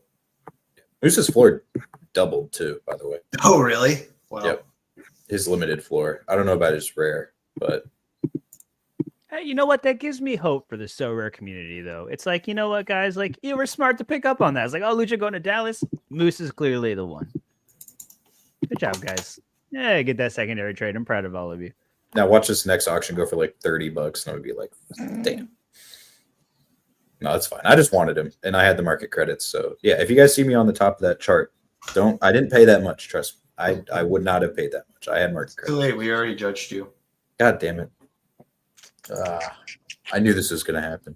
Speaker 2: Moose's floor doubled too, by the way.
Speaker 3: Oh, really? Wow.
Speaker 2: Yep. His limited floor. I don't know about his rare, but
Speaker 1: hey, you know what? That gives me hope for the So Rare community, though. It's like, you know what, guys? Like, you were smart to pick up on that. It's like, oh, Lucha going to Dallas. Moose is clearly the one. Good job, guys. Yeah, get that secondary trade. I'm proud of all of you.
Speaker 2: now watch this next auction go for like $30, and I would be like, damn. No, that's fine. I just wanted him, and I had the market credits. So yeah, if you guys see me on the top of that chart, I didn't pay that much. Trust me, I would not have paid that much. I had market credits.
Speaker 3: Too late. We already judged you.
Speaker 2: God damn it! I knew this was going to happen.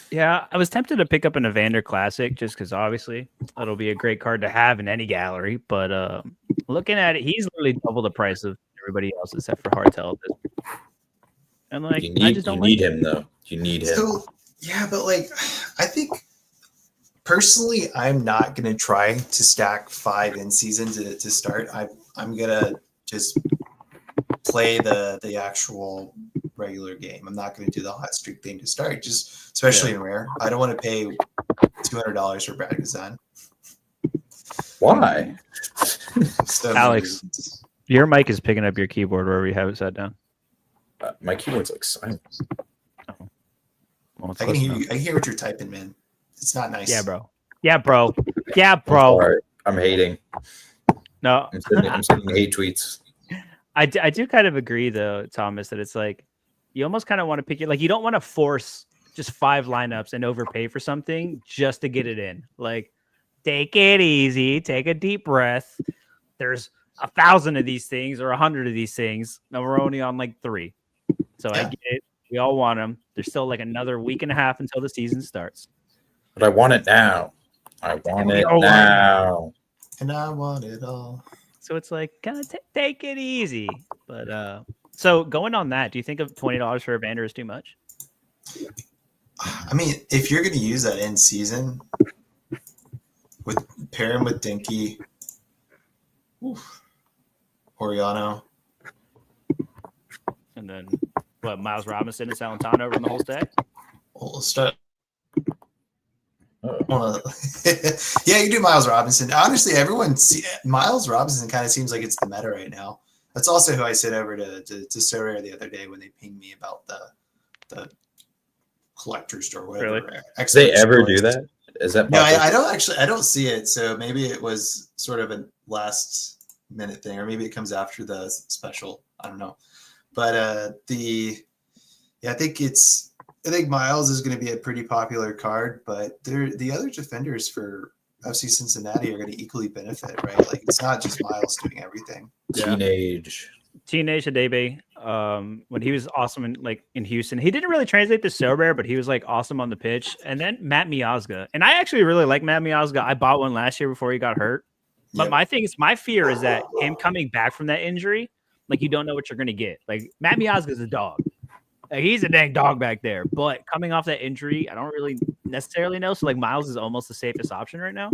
Speaker 1: Yeah, I was tempted to pick up an Evander Classic just because obviously it'll be a great card to have in any gallery. But looking at it, he's literally double the price of everybody else except for Hartel. And like, I just don't
Speaker 2: need him though. You need him.
Speaker 3: So yeah, but like, I think Personally, I'm not going to try to stack 5 in season to start. I'm going to just play the actual regular game. I'm not going to do the hot streak thing to start, just especially in rare. I don't want to pay $200 for Brad Kazan.
Speaker 2: Why?
Speaker 3: So
Speaker 1: Alex, your mic is picking up your keyboard wherever you have it set down.
Speaker 2: My keyboard's like silent.
Speaker 1: Well,
Speaker 3: I can hear you. I can hear what you're typing, man. It's not nice.
Speaker 1: Yeah, bro. Yeah, bro. Yeah, bro.
Speaker 2: Sorry. I'm hating.
Speaker 1: No,
Speaker 2: I'm sending hate tweets.
Speaker 1: I do kind of agree though, Thomas, that it's like you almost kind of want to pick it. Like you don't want to force just 5 lineups and overpay for something just to get it in. Like take it easy, take a deep breath. There's 1,000 of these things or 100 of these things, and we're only on like 3. So I get it. We all want them. There's still like another week and a half until the season starts.
Speaker 2: But I want it now. I want it now.
Speaker 3: And I want it all.
Speaker 1: So it's like kind of take it easy. But so going on that, do you think of $20 for Evander is too much?
Speaker 3: I mean, if you're going to use that in season, pair him with Dinky, Oriano,
Speaker 1: And then what? Miles Robinson and Salentano run the whole stack.
Speaker 3: well, let's start. Yeah, you do Miles Robinson. Honestly, Miles Robinson kind of seems like it's the meta right now. That's also who I sent over to Sorare the other day when they pinged me about the collector store. Whatever.
Speaker 1: Really?
Speaker 2: Do they ever do that? Is that
Speaker 3: No,
Speaker 2: possible?
Speaker 3: I don't see it. So maybe it was sort of a last minute thing, or maybe it comes after the special. I don't know. But I think Miles is going to be a pretty popular card, but the other defenders for FC Cincinnati are going to equally benefit, right? Like it's not just Miles doing everything.
Speaker 2: Teenage
Speaker 1: Hadebe, when he was awesome in Houston, he didn't really translate to Sorare, but he was like awesome on the pitch. And then Matt Miazga, and I actually really like Matt Miazga. I bought one last year before he got hurt. But my fear is that him coming back from that injury, like you don't know what you're going to get. Like Matt Miazga is a dog. Like, he's a dang dog back there. But coming off that injury, I don't really necessarily know. So like Miles is almost the safest option right now.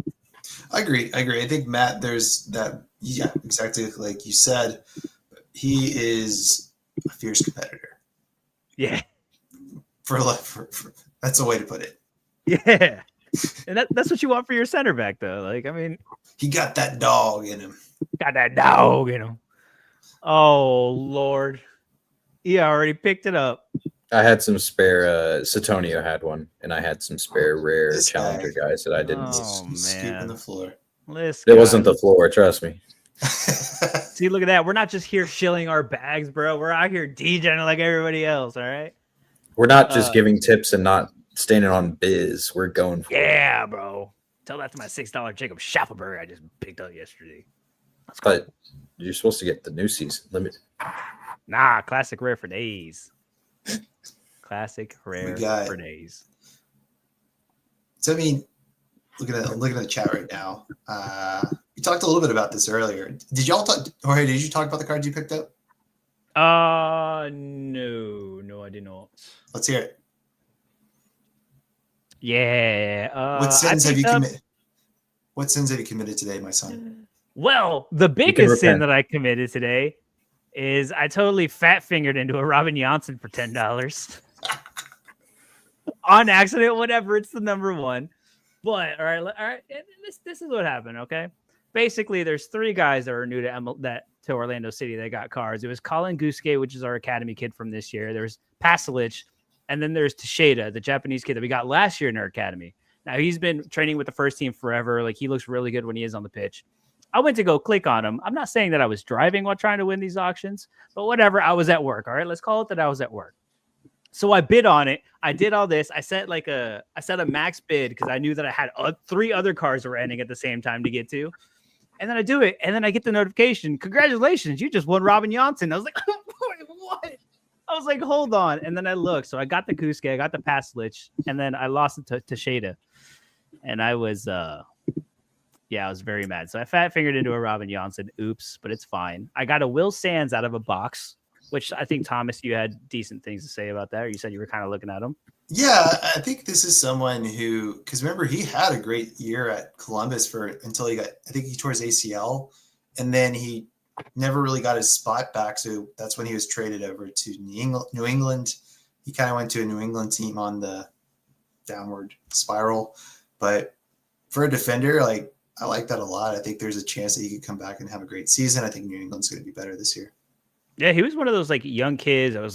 Speaker 3: I agree. I think Matt, there's that. Yeah, exactly like you said. He is a fierce competitor.
Speaker 1: Yeah.
Speaker 3: For that's a way to put it.
Speaker 1: Yeah. And that's what you want for your center back, though. Like, I mean,
Speaker 3: he got that dog in him.
Speaker 1: Got that dog in him. Oh, Lord. He already picked it up.
Speaker 2: I had some spare. Satonio had one, and I had some spare rare challenger guys that I didn't.
Speaker 3: Scooping the floor.
Speaker 2: It wasn't the floor, trust me.
Speaker 1: See, look at that. We're not just here shilling our bags, bro. We're out here DJing like everybody else, all right?
Speaker 2: We're not just giving tips and not standing on biz. We're going for
Speaker 1: it. Bro. Tell that to my $6 Jacob Schaffelberg I just picked up yesterday.
Speaker 2: But you're supposed to get the new season limited.
Speaker 1: Nah, classic rare for days. Classic rare for days.
Speaker 3: So, I mean, looking at the chat right now. We talked a little bit about this earlier. Did y'all talk, Jorge? Did you talk about the cards you picked up?
Speaker 1: No, I did not.
Speaker 3: Let's hear it.
Speaker 1: Yeah.
Speaker 3: What sins have you committed? What sins have you committed today, my son?
Speaker 1: Well, the biggest sin that I committed today is I totally fat fingered into a Robin Janssen for $10 on accident. Whatever, it's the number one. But all right. This is what happened. Okay, basically, there's 3 guys that are new to Orlando City that got cards. It was Colin Gusuke, which is our academy kid from this year. There's Pasalic, and then there's Teixeira, the Japanese kid that we got last year in our academy. Now he's been training with the first team forever. Like he looks really good when he is on the pitch. I went to go click on him. I'm not saying that I was driving while trying to win these auctions, but whatever. I was at work. All right, let's call it that I was at work. So I bid on it. I did all this. I set a max bid because I knew that I had 3 other cars that were ending at the same time to get to. And then I do it, and then I get the notification. Congratulations, you just won Robin Janssen. I was like, what? I was like, hold on. And then I looked. So I got the Kusuke, I got the Paslich, and then I lost it to Teixeira. And I was I was very mad. So I fat fingered into a Robin Janssen. Oops, but it's fine. I got a Will Sands out of a box. which I think, Thomas, you had decent things to say about that, or you said you were kind of looking at him.
Speaker 3: Yeah, I think this is someone who, because remember, he had a great year at Columbus until he tore his ACL, and then he never really got his spot back. So that's when he was traded over to New England. He kind of went to a New England team on the downward spiral. But for a defender, I like that a lot. I think there's a chance that he could come back and have a great season. I think New England's going to be better this year.
Speaker 1: Yeah, he was one of those young kids that was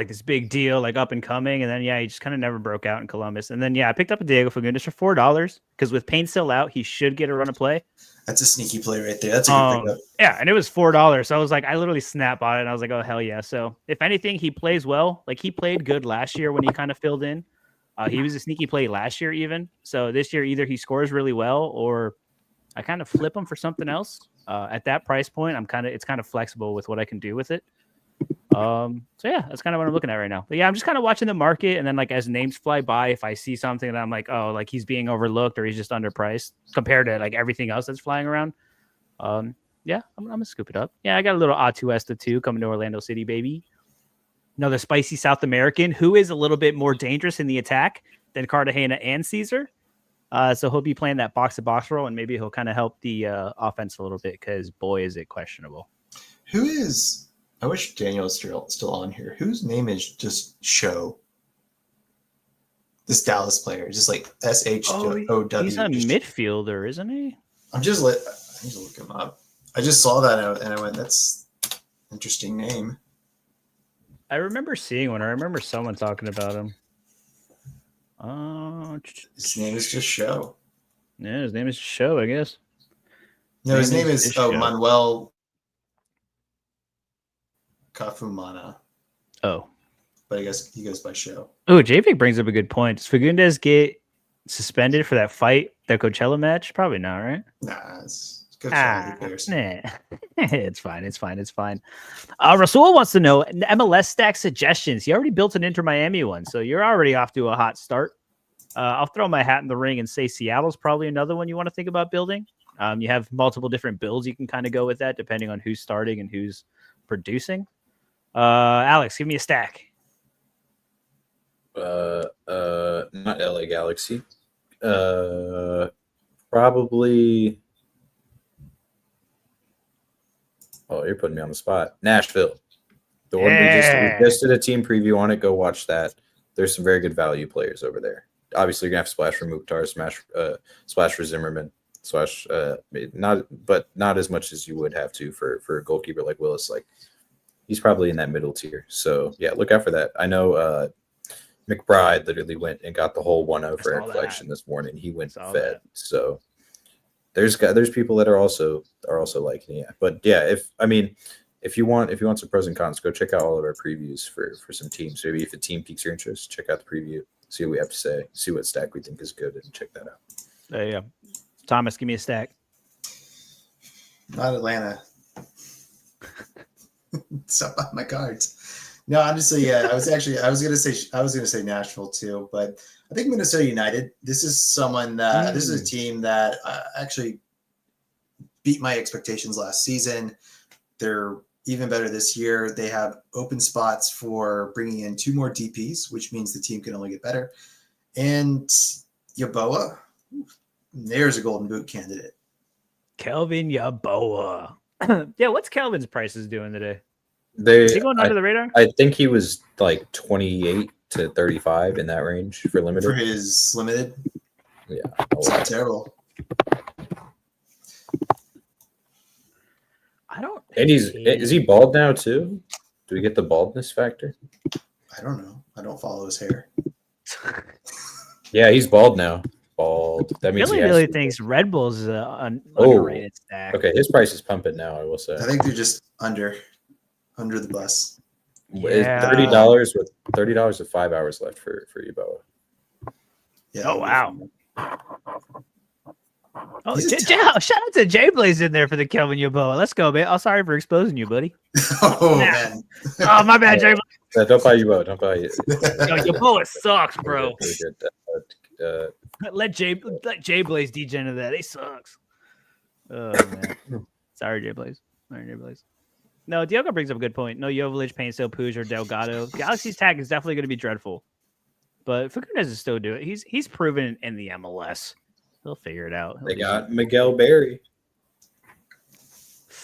Speaker 1: this big deal, up and coming. And then, he just kind of never broke out in Columbus. And then, I picked up a Diego Fagundes for $4 because with Payne still out, he should get a run of play.
Speaker 3: That's a sneaky play right there. That's a good pickup.
Speaker 1: Yeah, and it was $4. So I was I literally snapped on it. And I was like, oh, hell yeah. So if anything, he plays well. He played good last year when he kind of filled in. He was a sneaky play last year even. So this year, either he scores really well or I kind of flip him for something else. At that price point, it's kind of flexible with what I can do with it. So yeah, that's kind of what I'm looking at right now. But yeah, I'm just kind of watching the market, and then as names fly by, if I see something that I'm he's being overlooked or he's just underpriced compared to everything else that's flying around. Yeah, I'm gonna scoop it up. Yeah, I got a little Atuesta too coming to Orlando City, baby. Another spicy South American who is a little bit more dangerous in the attack than Cartagena and Caesar. So he'll be playing that box-to-box role, and maybe he'll kind of help the offense a little bit because, boy, is it questionable.
Speaker 3: Who is – I wish Daniel was still on here. Whose name is just Show? This Dallas player. Just S-H-O-W.
Speaker 1: He's a midfielder, isn't he?
Speaker 3: I need to look him up. I just saw that, and I went, that's an interesting name.
Speaker 1: I remember seeing one. I remember someone talking about him.
Speaker 3: His name is just Show.
Speaker 1: Yeah, his name is Show, I guess.
Speaker 3: No, his name is Manuel Kafumana.
Speaker 1: Oh.
Speaker 3: But I guess he goes by Show.
Speaker 1: Oh, JVIC brings up a good point. Does Fagundes get suspended for that fight, that Coachella match? Probably not, right?
Speaker 3: Nah, it's good. Nah.
Speaker 1: It's fine. Rasul wants to know MLS stack suggestions. He already built an Inter Miami one, so you're already off to a hot start. I'll throw my hat in the ring and say Seattle's probably another one you want to think about building. You have multiple different builds you can kind of go with that depending on who's starting and who's producing. Alex, give me a stack.
Speaker 2: Not LA Galaxy. Probably. Oh, you're putting me on the spot. Nashville. The one we just did a team preview on it. Go watch that. There's some very good value players over there. Obviously, you're gonna have splash for Mukhtar, splash for Zimmerman, not as much as you would have to for a goalkeeper like Willis. He's probably in that middle tier. So yeah, look out for that. I know McBride literally went and got the whole 1-0 for Air Collection this morning. He went fed. That. So there's people that are also liking it. But yeah, if you want some pros and cons, go check out all of our previews for some teams. Maybe if a team piques your interest, check out the preview, see what we have to say, see what stack we think is good, and check that out.
Speaker 1: There you go. Thomas, give me a stack.
Speaker 3: Not Atlanta. Stop on my cards. No, honestly, yeah, I was gonna say Nashville too, but I think Minnesota United. This is this is a team that actually beat my expectations last season. They're even better this year. They have open spots for bringing in 2 more DPs, which means the team can only get better. And Yeboah, there's a Golden Boot candidate.
Speaker 1: Kelvin Yeboah. Yeah, what's Kelvin's prices doing today?
Speaker 2: Is
Speaker 1: he going under the radar?
Speaker 2: I think he was 28 to 35 in that range for limited.
Speaker 3: For his limited?
Speaker 2: Yeah.
Speaker 3: It's not terrible.
Speaker 2: And is he bald now too? Do we get the baldness factor?
Speaker 3: I don't know. I don't follow his hair.
Speaker 2: Yeah, he's bald now. Bald. That means
Speaker 1: Billy really thinks Red Bull's an underrated stack.
Speaker 2: Okay, his price is pumping now, I will say.
Speaker 3: I think they're just under the bus.
Speaker 2: Yeah. $30 with $30 with 5 hours left for Yeboah.
Speaker 3: Yeah.
Speaker 1: Oh wow. Oh, shout out to Jay Blaze in there for the Kelvin Yeboah. Let's go, man. I'm sorry for exposing you, buddy.
Speaker 3: Man.
Speaker 1: Oh, my bad, Jay Blaze.
Speaker 2: Don't buy Yeboah. Don't buy it.
Speaker 1: Yeboah sucks, bro. Let Jay Blaze degen that. He sucks. Oh man. Sorry, Jay Blaze. No, Diogo brings up a good point. No Joveljic, Painstill, Puig, or Delgado. Galaxy's tag is definitely going to be dreadful. But Fukunes is still do it. He's proven in the MLS. He'll figure it out.
Speaker 2: They got Miguel Berry.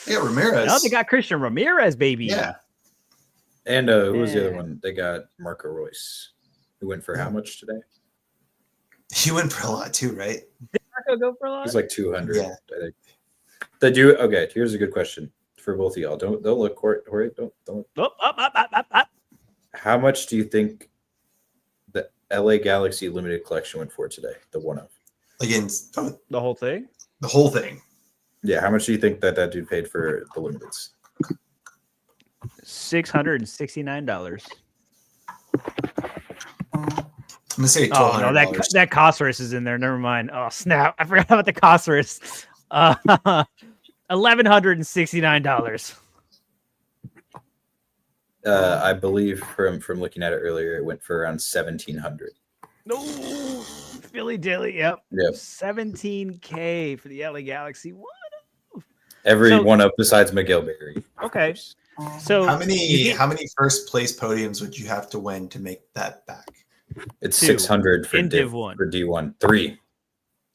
Speaker 3: Yeah, Ramirez.
Speaker 1: Oh, they got Christian Ramirez, baby.
Speaker 3: Yeah.
Speaker 2: And who was the other one? They got Marco Royce, who went for how much today?
Speaker 3: He went for a lot too, right?
Speaker 1: Did Marco go for a
Speaker 2: It
Speaker 1: lot?
Speaker 2: was like 200.
Speaker 3: Yeah.
Speaker 2: I think. They do. Okay, here's a good question for both of y'all. Don't look, Corey. Don't look.
Speaker 1: Up.
Speaker 2: How much do you think the LA Galaxy limited collection went for today? The one of.
Speaker 3: Against
Speaker 1: The whole thing?
Speaker 3: the whole thing.
Speaker 2: Yeah, how much do you think that dude paid for the limiteds?
Speaker 1: $669.
Speaker 3: I'm gonna say
Speaker 1: Oh no,
Speaker 3: $1,200.
Speaker 1: that Cossaris is in there. Never mind. Oh snap! I forgot about the Cossaris. $1,169.
Speaker 2: I believe from looking at it earlier, it went for around 1,700.
Speaker 1: No, Philly Dilly. Yep.
Speaker 2: Yep.
Speaker 1: 17K for the LA Galaxy. What?
Speaker 2: Every one up besides Miguel Berry.
Speaker 1: Okay. So
Speaker 3: how many first place podiums would you have to win to make that back?
Speaker 2: It's
Speaker 1: Two
Speaker 2: 600 for
Speaker 1: in Div 1.
Speaker 2: For D1. 3.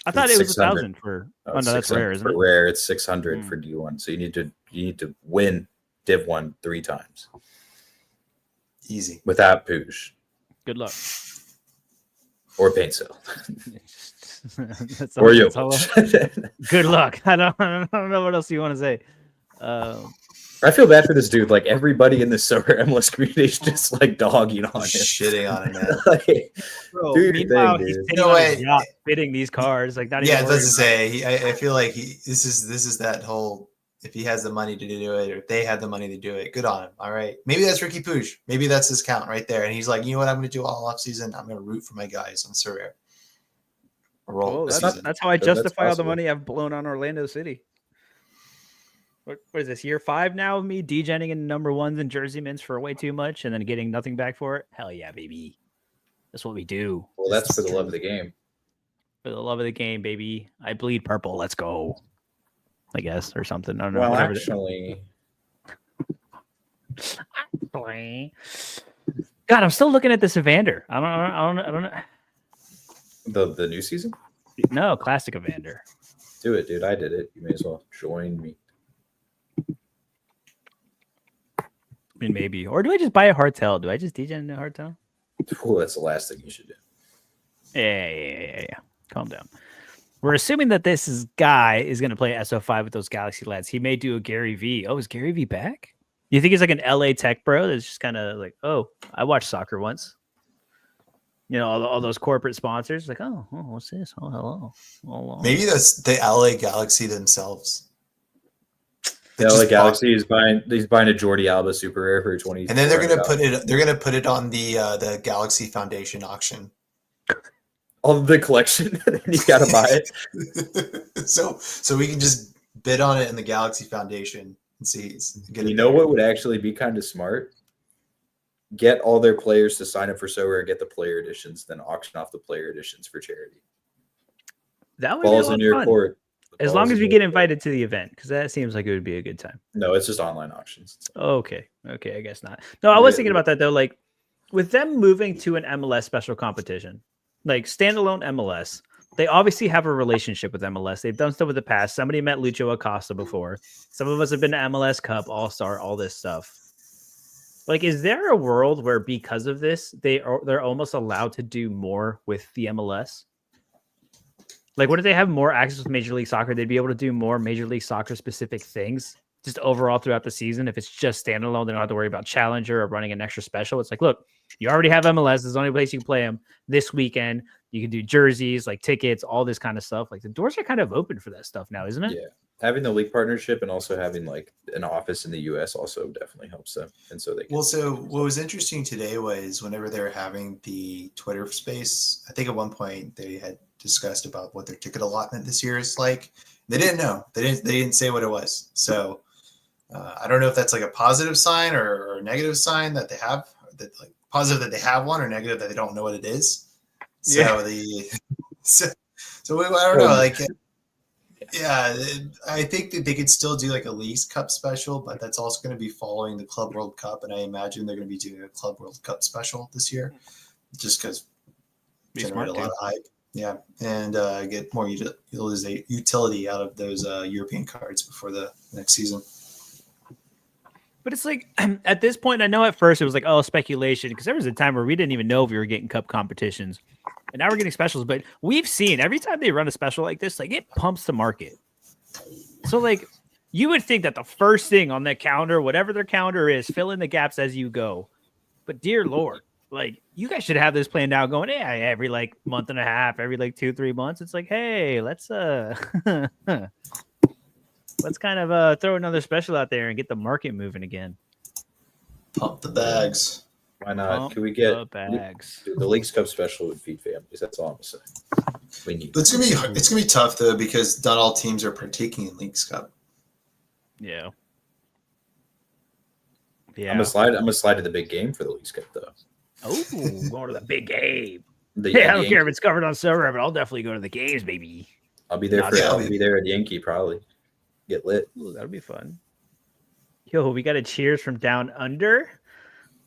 Speaker 1: I thought
Speaker 2: It's
Speaker 1: it was
Speaker 2: 600.
Speaker 1: 1,000 for. Oh no, that's
Speaker 2: 600
Speaker 1: rare, isn't
Speaker 2: for
Speaker 1: it?
Speaker 2: rare. It's 600 for D1. So you need to win Div 1 3 times
Speaker 3: Easy.
Speaker 2: without Puig
Speaker 1: Good luck.
Speaker 2: or Painstill
Speaker 1: That's
Speaker 2: or
Speaker 1: all- that's all-
Speaker 2: Jokic.
Speaker 1: Good luck. I don't know what else you want to say.
Speaker 2: I feel bad for this dude. Like everybody in the Sorare MLS community is just like dogging on him.
Speaker 3: Shitting on him, man.
Speaker 2: Like,
Speaker 1: Bro,
Speaker 2: do your
Speaker 1: meanwhile,
Speaker 2: thing,
Speaker 1: he's
Speaker 2: dude.
Speaker 1: sitting
Speaker 3: No
Speaker 1: on
Speaker 3: way.
Speaker 1: his yacht fitting these cars. Like not
Speaker 3: Yeah,
Speaker 1: even
Speaker 3: it
Speaker 1: worried
Speaker 3: doesn't
Speaker 1: about-
Speaker 3: say. I feel like this is that whole, if he has the money to do it, or if they had the money to do it, good on him. All right, maybe that's Ricky Puig. Maybe that's his count right there, and he's like, you know what, I'm going to do all off season. I'm going to root for my guys on Sorare.
Speaker 1: Well,
Speaker 3: This
Speaker 1: that's,
Speaker 3: season.
Speaker 1: that's how I
Speaker 2: That's
Speaker 1: justify all the
Speaker 2: possible.
Speaker 1: money I've blown on Orlando City. What is this, year 5 now of me degenning in number ones and jersey mints for way too much and then getting nothing back for it? Hell yeah, baby. That's what we do.
Speaker 2: Well, that's for the love of the game.
Speaker 1: For the love of the game, baby. I bleed purple. Let's go. I guess, or something. I don't know.
Speaker 2: Well,
Speaker 1: whatever
Speaker 2: actually,
Speaker 1: God, I'm still looking at this Evander. I don't know.
Speaker 2: the new season.
Speaker 1: No, classic Evander.
Speaker 2: Do it, dude. I did it. You may as well join me.
Speaker 1: I mean, maybe. Or do I just buy a hardtail? Do I just degen a hardtail?
Speaker 2: Oh, that's the last thing you should do.
Speaker 1: Yeah. Calm down. We're assuming that guy is going to play SO5 with those Galaxy lads. He may do a Gary V. Oh, is Gary V back? You think he's like an LA tech bro that's just kind of like, oh, I watched soccer once. You know, all those corporate sponsors. Like, oh, what's this? Oh, hello. Oh,
Speaker 3: Maybe that's the LA Galaxy themselves.
Speaker 2: The LA Galaxy is buying a Jordi Alba super rare for 20.
Speaker 3: And then they're gonna put it. They're gonna put it on the Galaxy Foundation auction.
Speaker 2: All the collection, and you got to buy it.
Speaker 3: so we can just bid on it in the Galaxy Foundation and see.
Speaker 2: You know what would actually be kind of smart? Get all their players to sign up for Sorare, get the player editions, then auction off the player editions for charity.
Speaker 1: that would be a
Speaker 2: Balls
Speaker 1: lot
Speaker 2: in
Speaker 1: of
Speaker 2: your
Speaker 1: fun.
Speaker 2: court.
Speaker 1: As long as we get invited to the event, because that seems like it would be a good time.
Speaker 2: No, it's just online auctions.
Speaker 1: Okay, I guess not. No, I was thinking about that though. Like with them moving to an MLS special competition, like standalone MLS, they obviously have a relationship with MLS. They've done stuff with the past. Somebody met Lucho Acosta before. Some of us have been to MLS Cup, All Star, all this stuff. Like, is there a world where because of this, they're almost allowed to do more with the MLS? Like, what if they have more access with Major League Soccer? They'd be able to do more Major League Soccer specific things just overall throughout the season. If it's just standalone, they don't have to worry about Challenger or running an extra special. It's like, look, you already have MLS. This is the only place you can play them this weekend. You can do jerseys, like tickets, all this kind of stuff. Like the doors are kind of open for that stuff now, isn't it?
Speaker 2: Yeah. Having the league partnership and also having like an office in the US also definitely helps them. And so they can.
Speaker 3: Well, so what was interesting today was whenever they were having the Twitter space, I think at one point they had discussed about what their ticket allotment this year is like. They didn't know. They didn't say what it was. So I don't know if that's like a positive sign or a negative sign that they have, that like positive that they have one, or negative that they don't know what it is. So
Speaker 1: Yeah.
Speaker 3: I don't know. Like Yeah, I think that they could still do like a Leagues Cup special, but that's also going to be following the Club World Cup, and I imagine they're going to be doing a Club World Cup special this year, just because generate a lot of hype. Yeah, and get more utility out of those European cards before the next season.
Speaker 1: But it's like at this point, I know at first it was like, oh, speculation, because there was a time where we didn't even know if we were getting cup competitions, and now we're getting specials. But we've seen every time they run a special like this, like it pumps the market. So like you would think that the first thing on that calendar, whatever their calendar is, fill in the gaps as you go. But dear Lord, like you guys should have this planned out going, yeah, every like month and a half, every like 2-3 months. It's like, hey, let's let's kind of throw another special out there and get the market moving again.
Speaker 3: Pump the bags.
Speaker 2: Why not?
Speaker 1: Pump
Speaker 2: Can we get
Speaker 1: the bags?
Speaker 2: the Leagues Cup special would feed families? That's all I'm saying. We need.
Speaker 3: But it's gonna be tough though because not all teams are partaking in Leagues Cup.
Speaker 1: Yeah.
Speaker 2: I'm gonna slide to the big game for the Leagues Cup though.
Speaker 1: Oh, going to the big game.
Speaker 2: The
Speaker 1: I don't
Speaker 2: Yankee.
Speaker 1: care if it's covered on Sorare, but I'll definitely go to the games, baby.
Speaker 2: I'll be there I'll be there at Yankee probably. Get lit.
Speaker 1: Ooh, that'll be fun. Yo, we got a cheers from down under.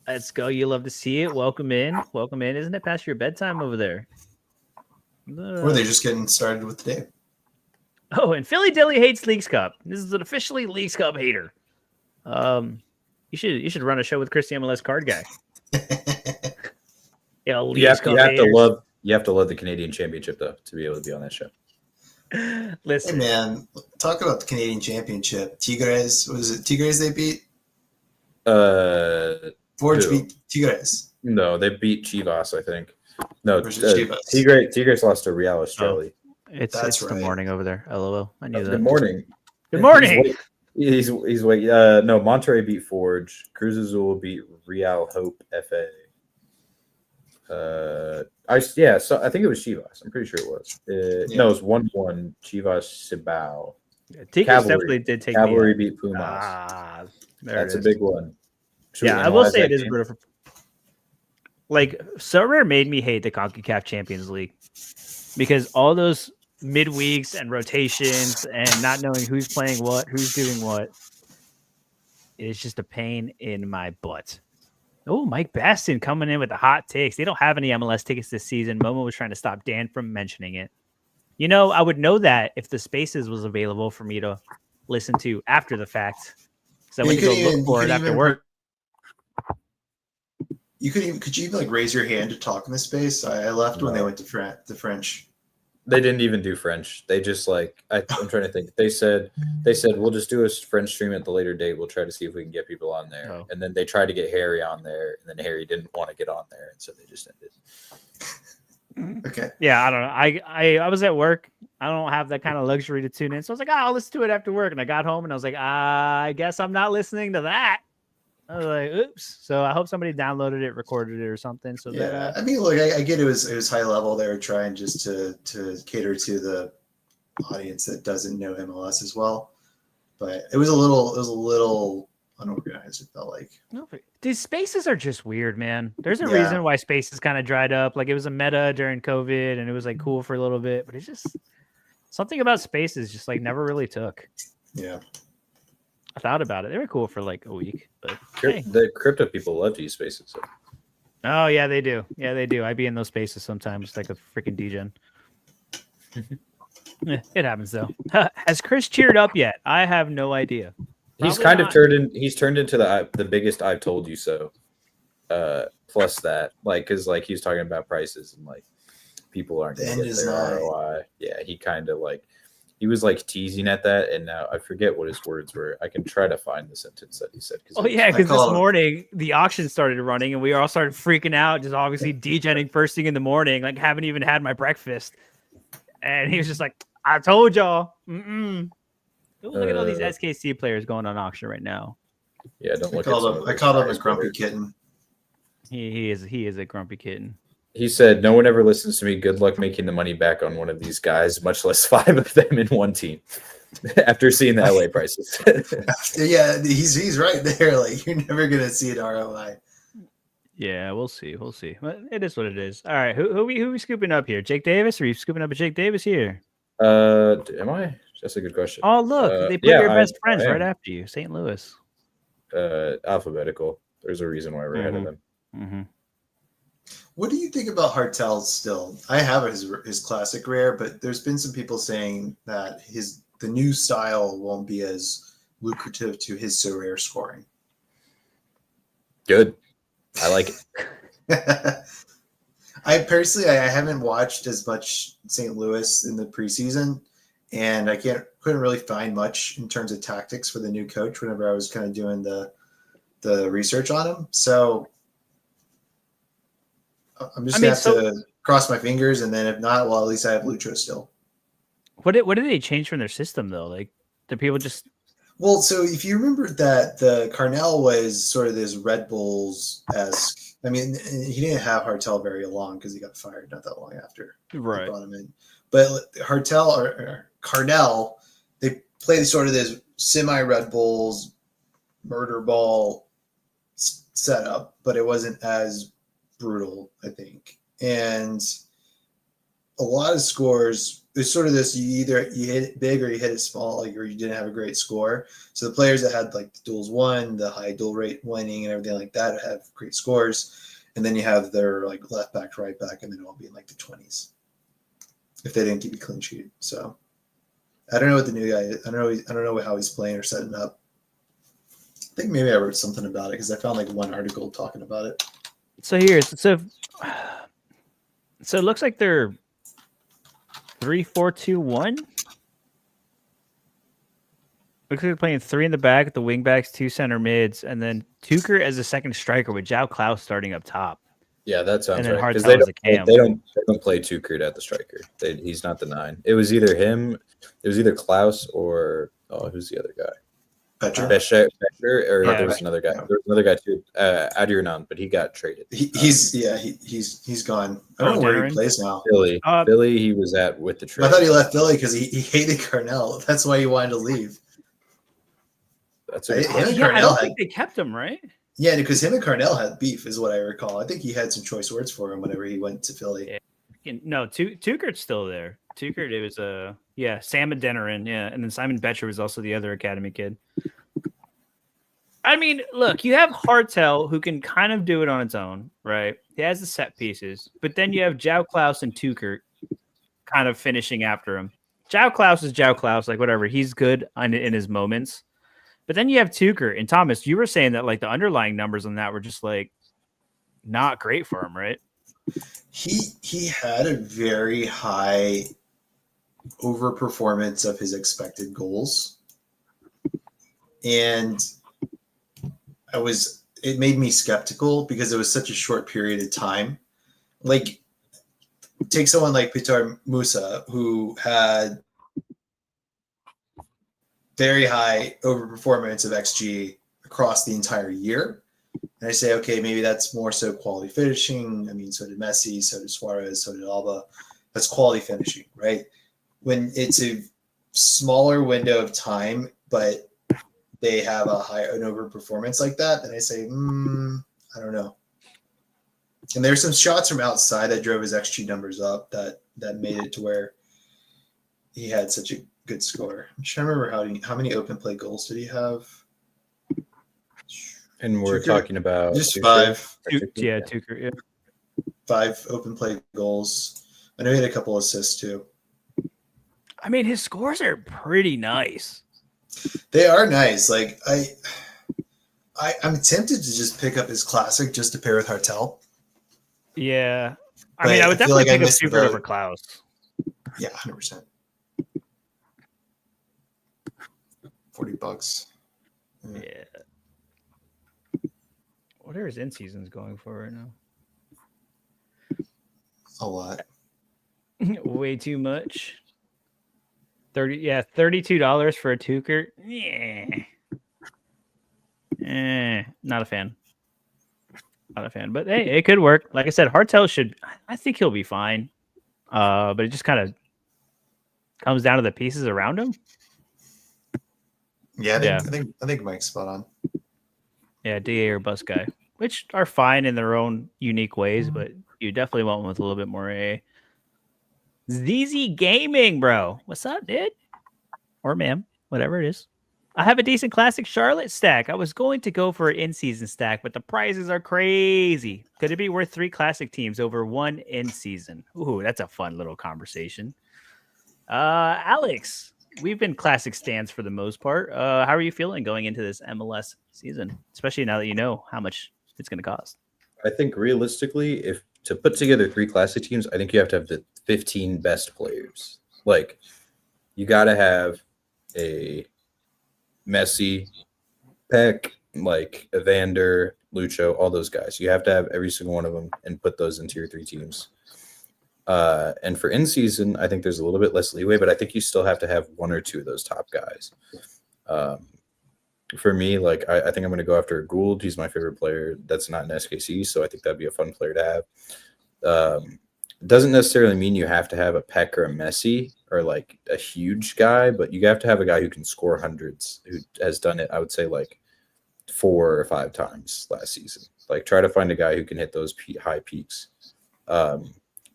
Speaker 1: Let's go. You love to see it. Welcome in. Welcome in. Isn't it past your bedtime over there?
Speaker 3: Or they're just getting started with the day.
Speaker 1: Oh, and Philly Dilly hates Leagues Cup. This is an officially Leagues Cup hater. You should run a show with Chris the MLS card guy. Yeah,
Speaker 2: you have to love the Canadian Championship though to be able to be on that show.
Speaker 1: Listen,
Speaker 3: hey man, talk about the Canadian Championship. Tigres, was it Tigres they beat? Forge beat Tigres.
Speaker 2: No, they beat Chivas, I think. No,
Speaker 3: Chivas.
Speaker 2: Tigres lost to Real Estelí.
Speaker 1: It's
Speaker 3: right.
Speaker 1: The morning over there. LOL. I knew that.
Speaker 2: Good morning.
Speaker 1: Good morning.
Speaker 2: He's wait. No, Monterrey beat Forge. Cruz Azul beat Real Hope FA. So I think it was Chivas. I'm pretty sure it was. No, it was 1-1. Chivas Cibao.
Speaker 1: Yeah, Tigres definitely did take.
Speaker 2: Cavalry beat Pumas. That's a big one.
Speaker 1: I will say it is brutal. Like Sorare made me hate the CONCACAF Champions League because all those midweeks and rotations and not knowing who's playing what, who's doing what, it's just a pain in my butt. Oh, Mike Baston coming in with the hot takes. They don't have any MLS tickets this season. Momo was trying to stop Dan from mentioning it. You know, I would know that if the Spaces was available for me to listen to after the fact. So I went to go look for it after work.
Speaker 3: Could you even like raise your hand to talk in the space? I left when they went to the French.
Speaker 2: They didn't even do French. They just like I'm trying to think. They said we'll just do a French stream at the later date. We'll try to see if we can get people on there. Oh. And then they tried to get Harry on there, and then Harry didn't want to get on there, and so they just ended.
Speaker 3: Okay.
Speaker 1: Yeah, I don't know. I was at work. I don't have that kind of luxury to tune in, so I was like, I'll listen to it after work. And I got home and I was like, I guess I'm not listening to that. I was like, oops. So I hope somebody downloaded it, recorded it, or something. So
Speaker 3: yeah, I mean, look, I get it was high level. They were trying just to cater to the audience that doesn't know MLS as well, but it was a little unorganized. It felt like.
Speaker 1: No, these Spaces are just weird, man. There's a reason why Spaces kind of dried up. Like it was a meta during COVID, and it was like cool for a little bit, but it's just something about Spaces just like never really took.
Speaker 3: Yeah.
Speaker 1: I thought about it. They were cool for like a week, but
Speaker 2: the crypto people love to use Spaces. So.
Speaker 1: Oh yeah, they do. Yeah, they do. I be in those spaces sometimes, like a freaking degen. It happens though. Has Chris cheered up yet? I have no idea.
Speaker 2: He's kind of turned into the biggest I've told you so. Plus that, like, because like he was talking about prices and like people aren't going to get their ROI. Yeah, he kind of like. He was like teasing at that, and now I forget what his words were. I can try to find the sentence that he said.
Speaker 1: Oh yeah, because this morning the auction started running, and we all started freaking out, just obviously degenning first thing in the morning, like haven't even had my breakfast. And he was just like, "I told y'all." Ooh, look at all these SKC players going on auction right now.
Speaker 2: Yeah, don't look.
Speaker 3: I called him a grumpy kitten.
Speaker 1: He is a grumpy kitten.
Speaker 2: He said, "No one ever listens to me. Good luck making the money back on one of these guys, much less 5 of them in one team." After seeing the LA prices.
Speaker 3: Yeah, he's right there. Like you're never gonna see an ROI.
Speaker 1: Yeah, we'll see. But it is what it is. All right, who we scooping up here? Jake Davis? Are you scooping up a Jake Davis here?
Speaker 2: Am I? Just a good question.
Speaker 1: Oh, look, they put
Speaker 2: yeah,
Speaker 1: your best
Speaker 2: I
Speaker 1: friends right
Speaker 2: am.
Speaker 1: after you, St. Louis.
Speaker 2: Alphabetical. There's a reason why we're ahead of them.
Speaker 1: Mm-hmm.
Speaker 3: What do you think about Hartel still? I have his classic rare, but there's been some people saying that the new style won't be as lucrative to his so rare scoring.
Speaker 2: Good. I like it.
Speaker 3: I personally, I haven't watched as much St. Louis in the preseason, and I couldn't really find much in terms of tactics for the new coach whenever I was kind of doing the research on him. So I'm just gonna have to cross my fingers, and then if not, well, at least I have Lucho still.
Speaker 1: What did they change from their system though? Like, the people just
Speaker 3: So if you remember that the Carnell was sort of this Red Bulls-esque. I mean, he didn't have Hartel very long because he got fired not that long after they brought him in. But Hartel or Carnell, they played sort of this semi-Red Bulls murder ball setup, but it wasn't as brutal, I think. And a lot of scores, it's sort of this, you hit it big or you hit it small, or you didn't have a great score. So the players that had like the duels won, the high duel rate winning and everything like that have great scores. And then you have their like left back, right back, and then it'll be in like the 20s if they didn't keep a clean sheet. So I don't know what the new guy is. I don't know how he's playing or setting up. I think maybe I wrote something about it because I found like one article talking about it.
Speaker 1: so it looks like they're 3-4-2-1. Looks like they're playing 3 in the back, the wing backs, 2 center mids, and then Tuchel as a second striker with João Klaus starting up top.
Speaker 2: Yeah, that sounds
Speaker 1: And then
Speaker 2: right. Because
Speaker 1: Hartel as a cam.
Speaker 2: they don't play Tuchel at the striker. He's not the 9. It was either him. It was either Klaus or who's the other guy? Becher, or there was another guy. There was another guy too, Adrian, but he got traded.
Speaker 3: He's gone. I don't know where he plays now.
Speaker 2: Philly, he was with the trade.
Speaker 3: I thought he left Philly because he hated Carnell. That's why he wanted to leave.
Speaker 2: That's
Speaker 1: I don't think they kept him, right?
Speaker 3: Yeah, because him and Carnell had beef, is what I recall. I think he had some choice words for him whenever he went to Philly.
Speaker 1: Yeah. No, Tuchert's still there. Tuchert, it was Sam Adeniran, and then Simon Becher was also the other academy kid. I mean, look, you have Hartel who can kind of do it on its own, right? He has the set pieces, but then you have João Klaus and Tuchert kind of finishing after him. João Klaus is João Klaus, like whatever. He's good in his moments. But then you have Tuchert and Thomas. You were saying that like the underlying numbers on that were just like not great for him, right?
Speaker 3: He had a very high overperformance of his expected goals. And it made me skeptical because it was such a short period of time. Like, take someone like Pitar Musa, who had very high overperformance of XG across the entire year. And I say, okay, maybe that's more so quality finishing. I mean, so did Messi, so did Suarez, so did Alba. That's quality finishing, right? When it's a smaller window of time, but they have an overperformance like that, then I say, I don't know. And there's some shots from outside that drove his XG numbers up that made it to where he had such a good score. I'm trying to remember how many open play goals did he have?
Speaker 2: And we're talking about
Speaker 3: just 5.
Speaker 1: Tuchert, yeah.
Speaker 3: 5 open play goals. I know he had a couple assists too.
Speaker 1: I mean, his scores are pretty nice.
Speaker 3: They are nice. Like I'm tempted to just pick up his classic just to pair with Hartel.
Speaker 1: Yeah, I mean, I would definitely pick up Tuchert over Klaus.
Speaker 3: Yeah, 100%. $40.
Speaker 1: Yeah. What are his in seasons going for right now?
Speaker 3: A lot.
Speaker 1: Way too much. $32 for a Tuchert. Not a fan. Not a fan. But hey, it could work. Like I said, Hartel I think he'll be fine. But it just kind of comes down to the pieces around him.
Speaker 3: Yeah, I think Mike's spot on.
Speaker 1: Yeah, DA or bus guy, which are fine in their own unique ways, but you definitely want one with a little bit more A. ZZ Gaming, bro. What's up, dude? or ma'am, whatever it is. I have a decent classic Charlotte stack. I was going to go for an in-season stack, but the prices are crazy. Could it be worth 3 classic teams over 1 in-season? Ooh, that's a fun little conversation. Alex, we've been classic stands for the most part. How are you feeling going into this MLS season, especially now that you know how much it's going to cost?
Speaker 2: I think realistically, if to put together 3 classic teams, I think you have to have the 15 best players. Like, you got to have a Messi, Peck, like Evander, Lucho, all those guys. You have to have every single one of them and put those into your 3 teams. And for in season, I think there's a little bit less leeway, but I think you still have to have 1 or 2 of those top guys. For me, like I think I'm going to go after Gould. He's my favorite player. That's not an SKC, so I think that'd be a fun player to have. Doesn't necessarily mean you have to have a Peck or a Messi or like a huge guy, but you have to have a guy who can score hundreds, who has done it, I would say, like 4 or 5 times last season. Like, try to find a guy who can hit those high peaks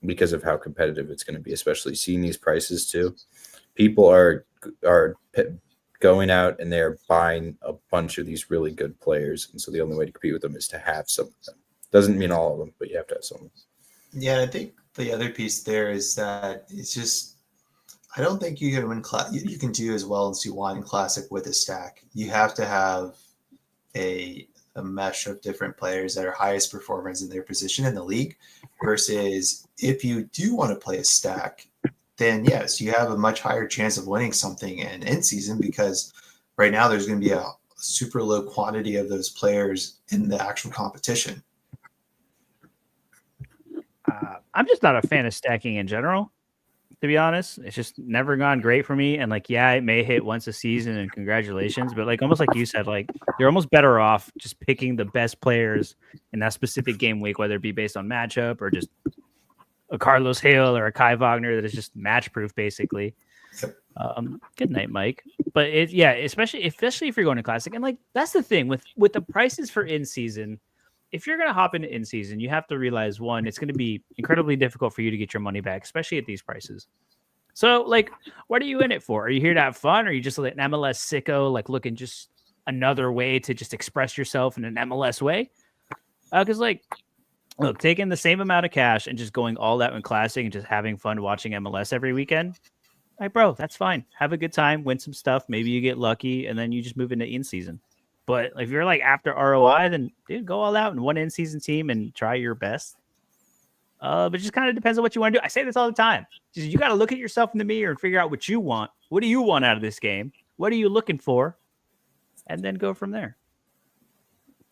Speaker 2: because of how competitive it's going to be, especially seeing these prices too. People are going out and they're buying a bunch of these really good players, and so the only way to compete with them is to have some of them. Doesn't mean all of them, but you have to have some of them.
Speaker 3: Yeah, I think the other piece there is that it's just, I don't think you can win. You can do as well as you want in Classic with a stack. You have to have a mesh of different players that are highest performers in their position in the league. Versus if you do want to play a stack, then yes, you have a much higher chance of winning something in season, because right now there's going to be a super low quantity of those players in the actual competition.
Speaker 1: I'm just not a fan of stacking in general, to be honest. It's just never gone great for me. And like, yeah, it may hit once a season and congratulations, but like, almost like you said, like, you're almost better off just picking the best players in that specific game week, whether it be based on matchup or just a Carlos Hill or a Kai Wagner that is just match proof, basically. Good night, Mike. But especially if you're going to Classic, and like, that's the thing with the prices for in season. If you're going to hop into in season, you have to realize, one, it's going to be incredibly difficult for you to get your money back, especially at these prices. So, like, what are you in it for? Are you here to have fun? Or are you just like an MLS sicko, like looking just another way to just express yourself in an MLS way? Because, like, look, taking the same amount of cash and just going all out in Classic and just having fun watching MLS every weekend, like, bro, that's fine. Have a good time, win some stuff. Maybe you get lucky, and then you just move into in season. But if you're like after ROI, then dude, go all out in one in-season team and try your best. But it just kind of depends on what you want to do. I say this all the time. Just, you got to look at yourself in the mirror and figure out what you want. What do you want out of this game? What are you looking for? And then go from there.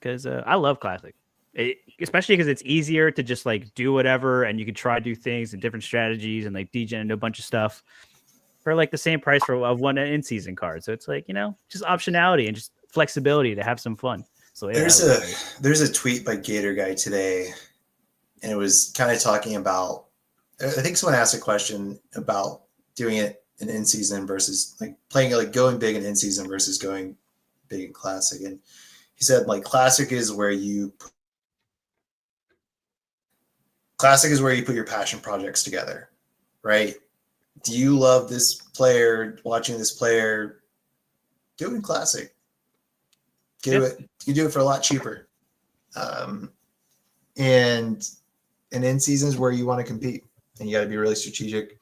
Speaker 1: Because I love Classic. Especially because it's easier to just like do whatever, and you can try to do things and different strategies and like degen into a bunch of stuff for like the same price of one in-season card. So it's like, just optionality and just flexibility to have some fun. So yeah,
Speaker 3: there's a tweet by Gator Guy today, and it was kind of talking about, I think someone asked a question about doing it in season versus like playing, like going big in season versus going big in Classic. And he said, like, Classic is where you put your passion projects together, right? Do you love this player, watching this player? Do it in Classic. You do it for a lot cheaper. And in seasons where you want to compete, and you got to be really strategic,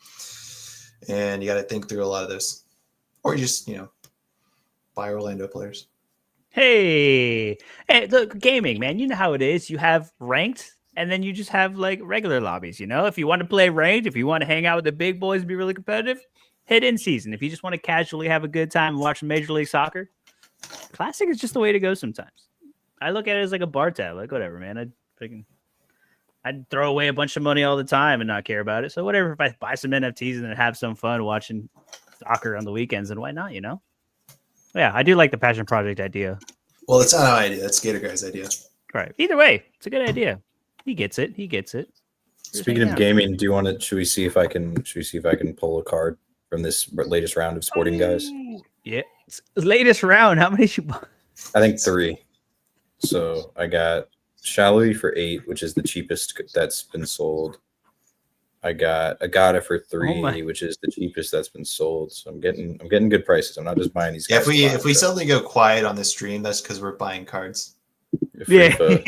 Speaker 3: and you got to think through a lot of this, or you just, buy Orlando players.
Speaker 1: Hey, look, gaming, man, you know how it is. You have ranked, and then you just have like regular lobbies. If you want to play ranked, if you want to hang out with the big boys and be really competitive, hit in season. If you just want to casually have a good time watching Major League Soccer, Classic is just the way to go sometimes. I look at it as like a bar tab. Like, whatever, man. I'd throw away a bunch of money all the time and not care about it. So whatever, if I buy some NFTs and then have some fun watching soccer on the weekends, then why not, Yeah, I do like the passion project idea.
Speaker 3: Well, it's not our idea. That's Gator Guy's idea.
Speaker 1: Right. Either way, it's a good idea. He gets it.
Speaker 2: Speaking of gaming, should we see if I can pull a card from this latest round of sporting guys?
Speaker 1: Yeah. Latest round. How many you bought?
Speaker 2: I think 3. So I got Shallowy for 8, which is the cheapest that's been sold. I got it for
Speaker 1: Oh my.
Speaker 2: 3, which is the cheapest that's been sold. So I'm getting good prices. I'm not just buying these
Speaker 3: Yeah,
Speaker 2: guys.
Speaker 3: if we suddenly go quiet on the stream, that's because we're buying cards.
Speaker 1: Yeah.
Speaker 2: For-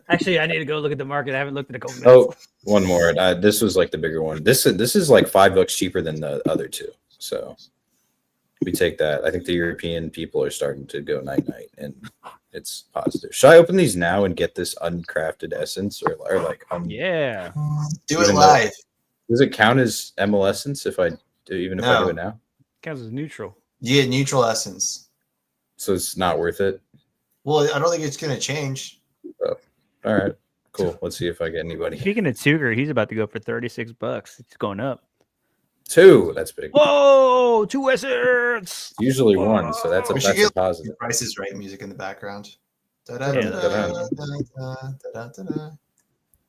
Speaker 1: Actually, I need to go look at the market. I haven't looked at a couple minutes.
Speaker 2: Oh, one more. This was like the bigger one. This is like $5 cheaper than the other two. So we take that. I think the European people are starting to go night, and it's positive. Should I open these now and get this uncrafted essence, or like
Speaker 1: Yeah.
Speaker 3: Do it
Speaker 2: Even though-
Speaker 3: live.
Speaker 2: does it count as ML essence if I do I do it now?
Speaker 1: Counts as neutral.
Speaker 3: You get neutral essence.
Speaker 2: So it's not worth it.
Speaker 3: Well, I don't think it's going to change.
Speaker 2: All right, cool. Let's see if I get anybody.
Speaker 1: Speaking of Tuger, he's about to go for $36. It's going up.
Speaker 2: 2. That's big.
Speaker 1: Whoa, 2 essence.
Speaker 2: Usually 1, so that's
Speaker 3: We should
Speaker 2: a
Speaker 3: get
Speaker 2: positive.
Speaker 3: Price is Right music in the background.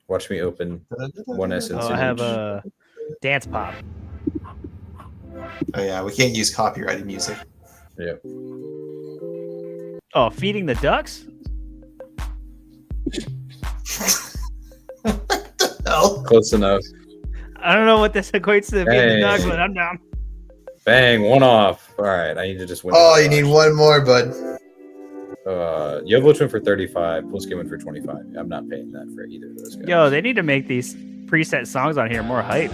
Speaker 2: Watch me open 1 essence.
Speaker 1: Oh, I have a dance pop.
Speaker 3: Oh yeah, we can't use copyrighted music.
Speaker 2: Yeah.
Speaker 1: Oh, feeding the ducks?
Speaker 3: Oh,
Speaker 2: Close enough.
Speaker 1: I don't know what this equates to feeding the ducks, but I'm down.
Speaker 2: Bang, 1 off. All right, I need to just win.
Speaker 3: oh, you need one more, bud.
Speaker 2: Jovic went for 35. Pulsky went for 25. I'm not paying that for either of those guys.
Speaker 1: Yo, they need to make these preset songs on here more hype.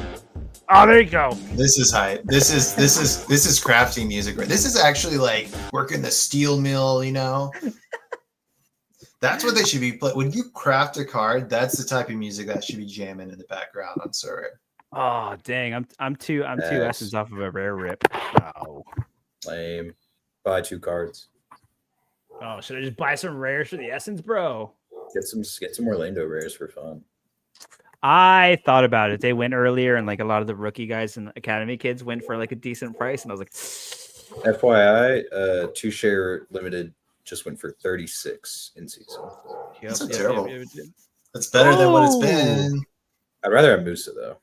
Speaker 1: Oh, there you go.
Speaker 3: This is hype. This is crafting music. Right? This is actually like working the steel mill. You know, that's what they should be playing. When you craft a card, that's the type of music that should be jamming in the background on Sorare.
Speaker 1: Oh, dang. I'm two
Speaker 2: Yes.
Speaker 1: essence off of a rare rip. Oh.
Speaker 2: Lame. Buy 2 cards.
Speaker 1: Oh, should I just buy some rares for the essence, bro?
Speaker 2: Get some Orlando rares for fun.
Speaker 1: I thought about it. They went earlier, and like a lot of the rookie guys and academy kids went for like a decent price, and I was like,
Speaker 2: FYI, 2 share limited just went for 36 in season.
Speaker 3: That's not terrible. That's better than what it's been.
Speaker 2: I'd rather have Musa though.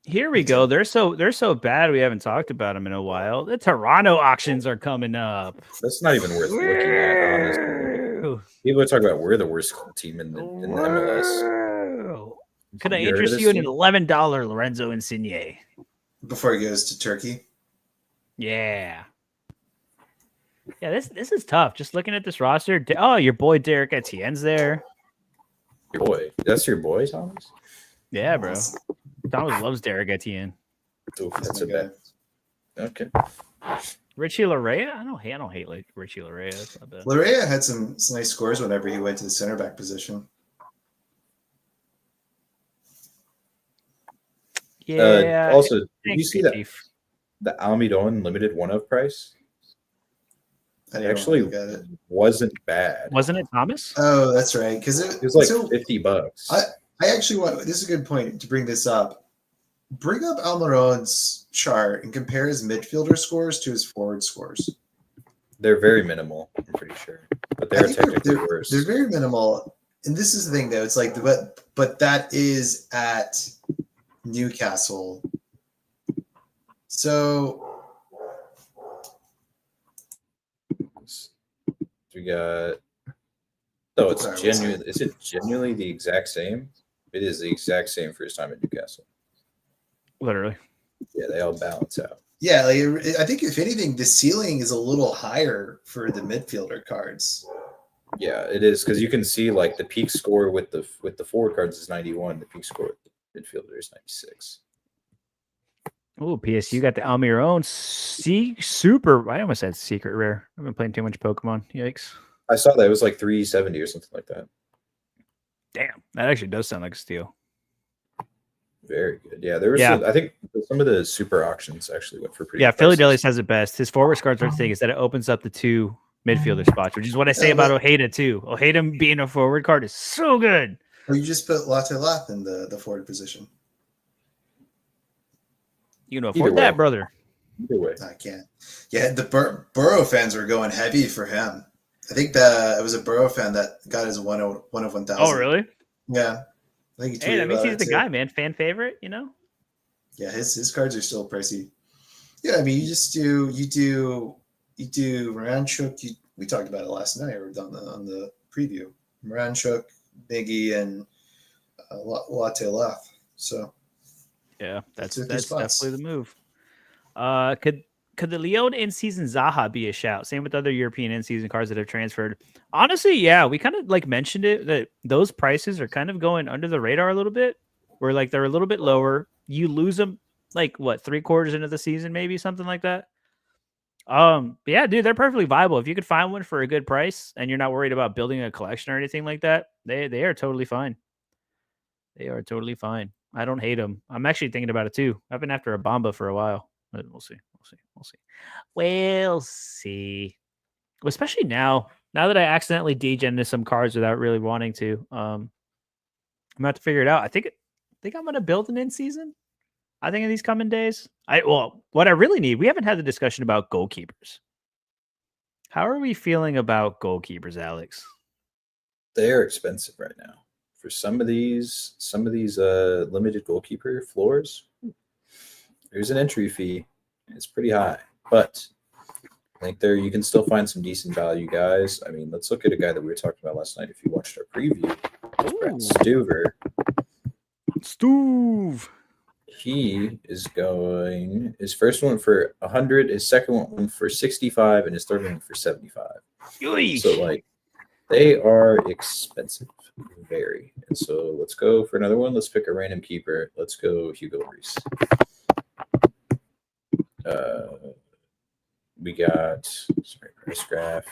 Speaker 1: Here we go. They're so bad. We haven't talked about them in a while. The Toronto auctions are coming up.
Speaker 2: That's not even worth looking at, honestly.
Speaker 1: Woo.
Speaker 2: People are talking about we're the worst team in the MLS.
Speaker 1: Woo. Could I
Speaker 2: You heard of
Speaker 1: interest
Speaker 2: this
Speaker 1: you in an
Speaker 2: team?
Speaker 1: $11 Lorenzo Insigne?
Speaker 3: Before he goes to Turkey.
Speaker 1: Yeah. Yeah, this is tough. Just looking at this roster. Oh, your boy Derek Etienne's there.
Speaker 2: Your boy. That's your boy, Thomas?
Speaker 1: Yeah, bro. Thomas loves Derek Etienne.
Speaker 2: Oof, that's
Speaker 3: my
Speaker 2: a bet. Okay.
Speaker 1: Richie Larea? I don't hate like Richie Larea. That's not bad.
Speaker 3: Larea had some nice scores whenever he went to the center back position.
Speaker 1: Yeah.
Speaker 2: Also, did you
Speaker 1: thanks,
Speaker 2: see that
Speaker 1: Chief.
Speaker 2: the Almidon limited 1-of price
Speaker 3: I didn't
Speaker 2: actually
Speaker 3: look at it.
Speaker 2: wasn't bad?
Speaker 1: Wasn't it Thomas?
Speaker 3: Oh, that's right. Because
Speaker 2: It was like $50.
Speaker 3: I actually want. This is a good point to bring this up. Bring up Almiron's chart and compare his midfielder scores to his forward scores.
Speaker 2: They're very minimal, I'm pretty sure, but
Speaker 3: I
Speaker 2: they're
Speaker 3: think
Speaker 2: technically worse.
Speaker 3: They're very minimal, and this is the thing, though. It's like, but that is at Newcastle. So
Speaker 2: We got. Oh, it's
Speaker 3: Sorry,
Speaker 2: genuine. Is it genuinely the exact same? It is the exact same for his time at Newcastle.
Speaker 1: Literally.
Speaker 2: Yeah, they all balance out.
Speaker 3: yeah, like I think if anything, the ceiling is a little higher for the midfielder cards.
Speaker 2: Yeah, it is because you can see like the peak score with the forward cards is 91. The peak score with the midfielder is 96.
Speaker 1: Oh, PSU got the Almiron super. I almost said secret rare. I've been playing too much Pokemon. Yikes.
Speaker 2: I saw that it was like 370 or something like that.
Speaker 1: Damn. That actually does sound like a steal.
Speaker 2: Very good. Yeah, there was.
Speaker 1: Yeah.
Speaker 2: I think some of the super auctions actually went for pretty.
Speaker 1: Yeah,
Speaker 2: good
Speaker 1: Philly
Speaker 2: prices.
Speaker 1: Delius has it best. His forward cards are the thing is that it opens up the 2 midfielder spots, which is what I say
Speaker 3: Yeah,
Speaker 1: about Ojeda too. Ojeda being a forward card is so good.
Speaker 3: Or you just put Latte Lath in the forward position.
Speaker 1: You know,
Speaker 2: Either
Speaker 1: afford
Speaker 2: way.
Speaker 1: that, brother.
Speaker 2: Either way.
Speaker 3: I can't. Yeah, the Burrow fans were going heavy for him. I think that it was a Burrow fan that got his one of 1,000.
Speaker 1: Oh, really?
Speaker 3: Yeah. I think he
Speaker 1: Hey, that
Speaker 3: tweeted
Speaker 1: means
Speaker 3: about
Speaker 1: he's
Speaker 3: it
Speaker 1: the
Speaker 3: too.
Speaker 1: guy, man. Fan favorite, you know?
Speaker 3: Yeah, his cards are still pricey. Yeah, I mean, you do Moranchuk. We talked about it last night or on the preview. Moranchuk, Biggie, and Latte Lath. So
Speaker 1: Yeah, that's
Speaker 3: Took your spots.
Speaker 1: definitely the move. Could the Leon in-season Zaha be a shout? Same with other European in-season cards that have transferred. Honestly, yeah, we kind of like mentioned it that those prices are kind of going under the radar a little bit. Where like they're a little bit lower. You lose them like what 3/4 into the season, maybe something like that. But yeah, dude, they're perfectly viable. If you could find one for a good price and you're not worried about building a collection or anything like that, they are totally fine. They are totally fine. I don't hate them. I'm actually thinking about it too. I've been after a Bamba for a while, but we'll see. We'll see. We'll see. We'll see. Especially now that I accidentally degenerate some cards without really wanting to. I'm gonna have to figure it out. I think I'm gonna build an in season. I think in these coming days. What I really need. We haven't had the discussion about goalkeepers. How are we feeling about goalkeepers, Alex?
Speaker 2: They are expensive right now. For some of these limited goalkeeper floors, there's an entry fee. It's pretty high, but I think you can still find some decent value guys. I mean, let's look at a guy that we were talking about last night. If you watched our preview, Brett Stuver. He is going. His first one for 100, his second one for 65, and his third one for 75.
Speaker 1: Yoish.
Speaker 2: So like, they are expensive, very. And so let's go for another one. Let's pick a random keeper. Let's go Hugo Reese. We got price graph.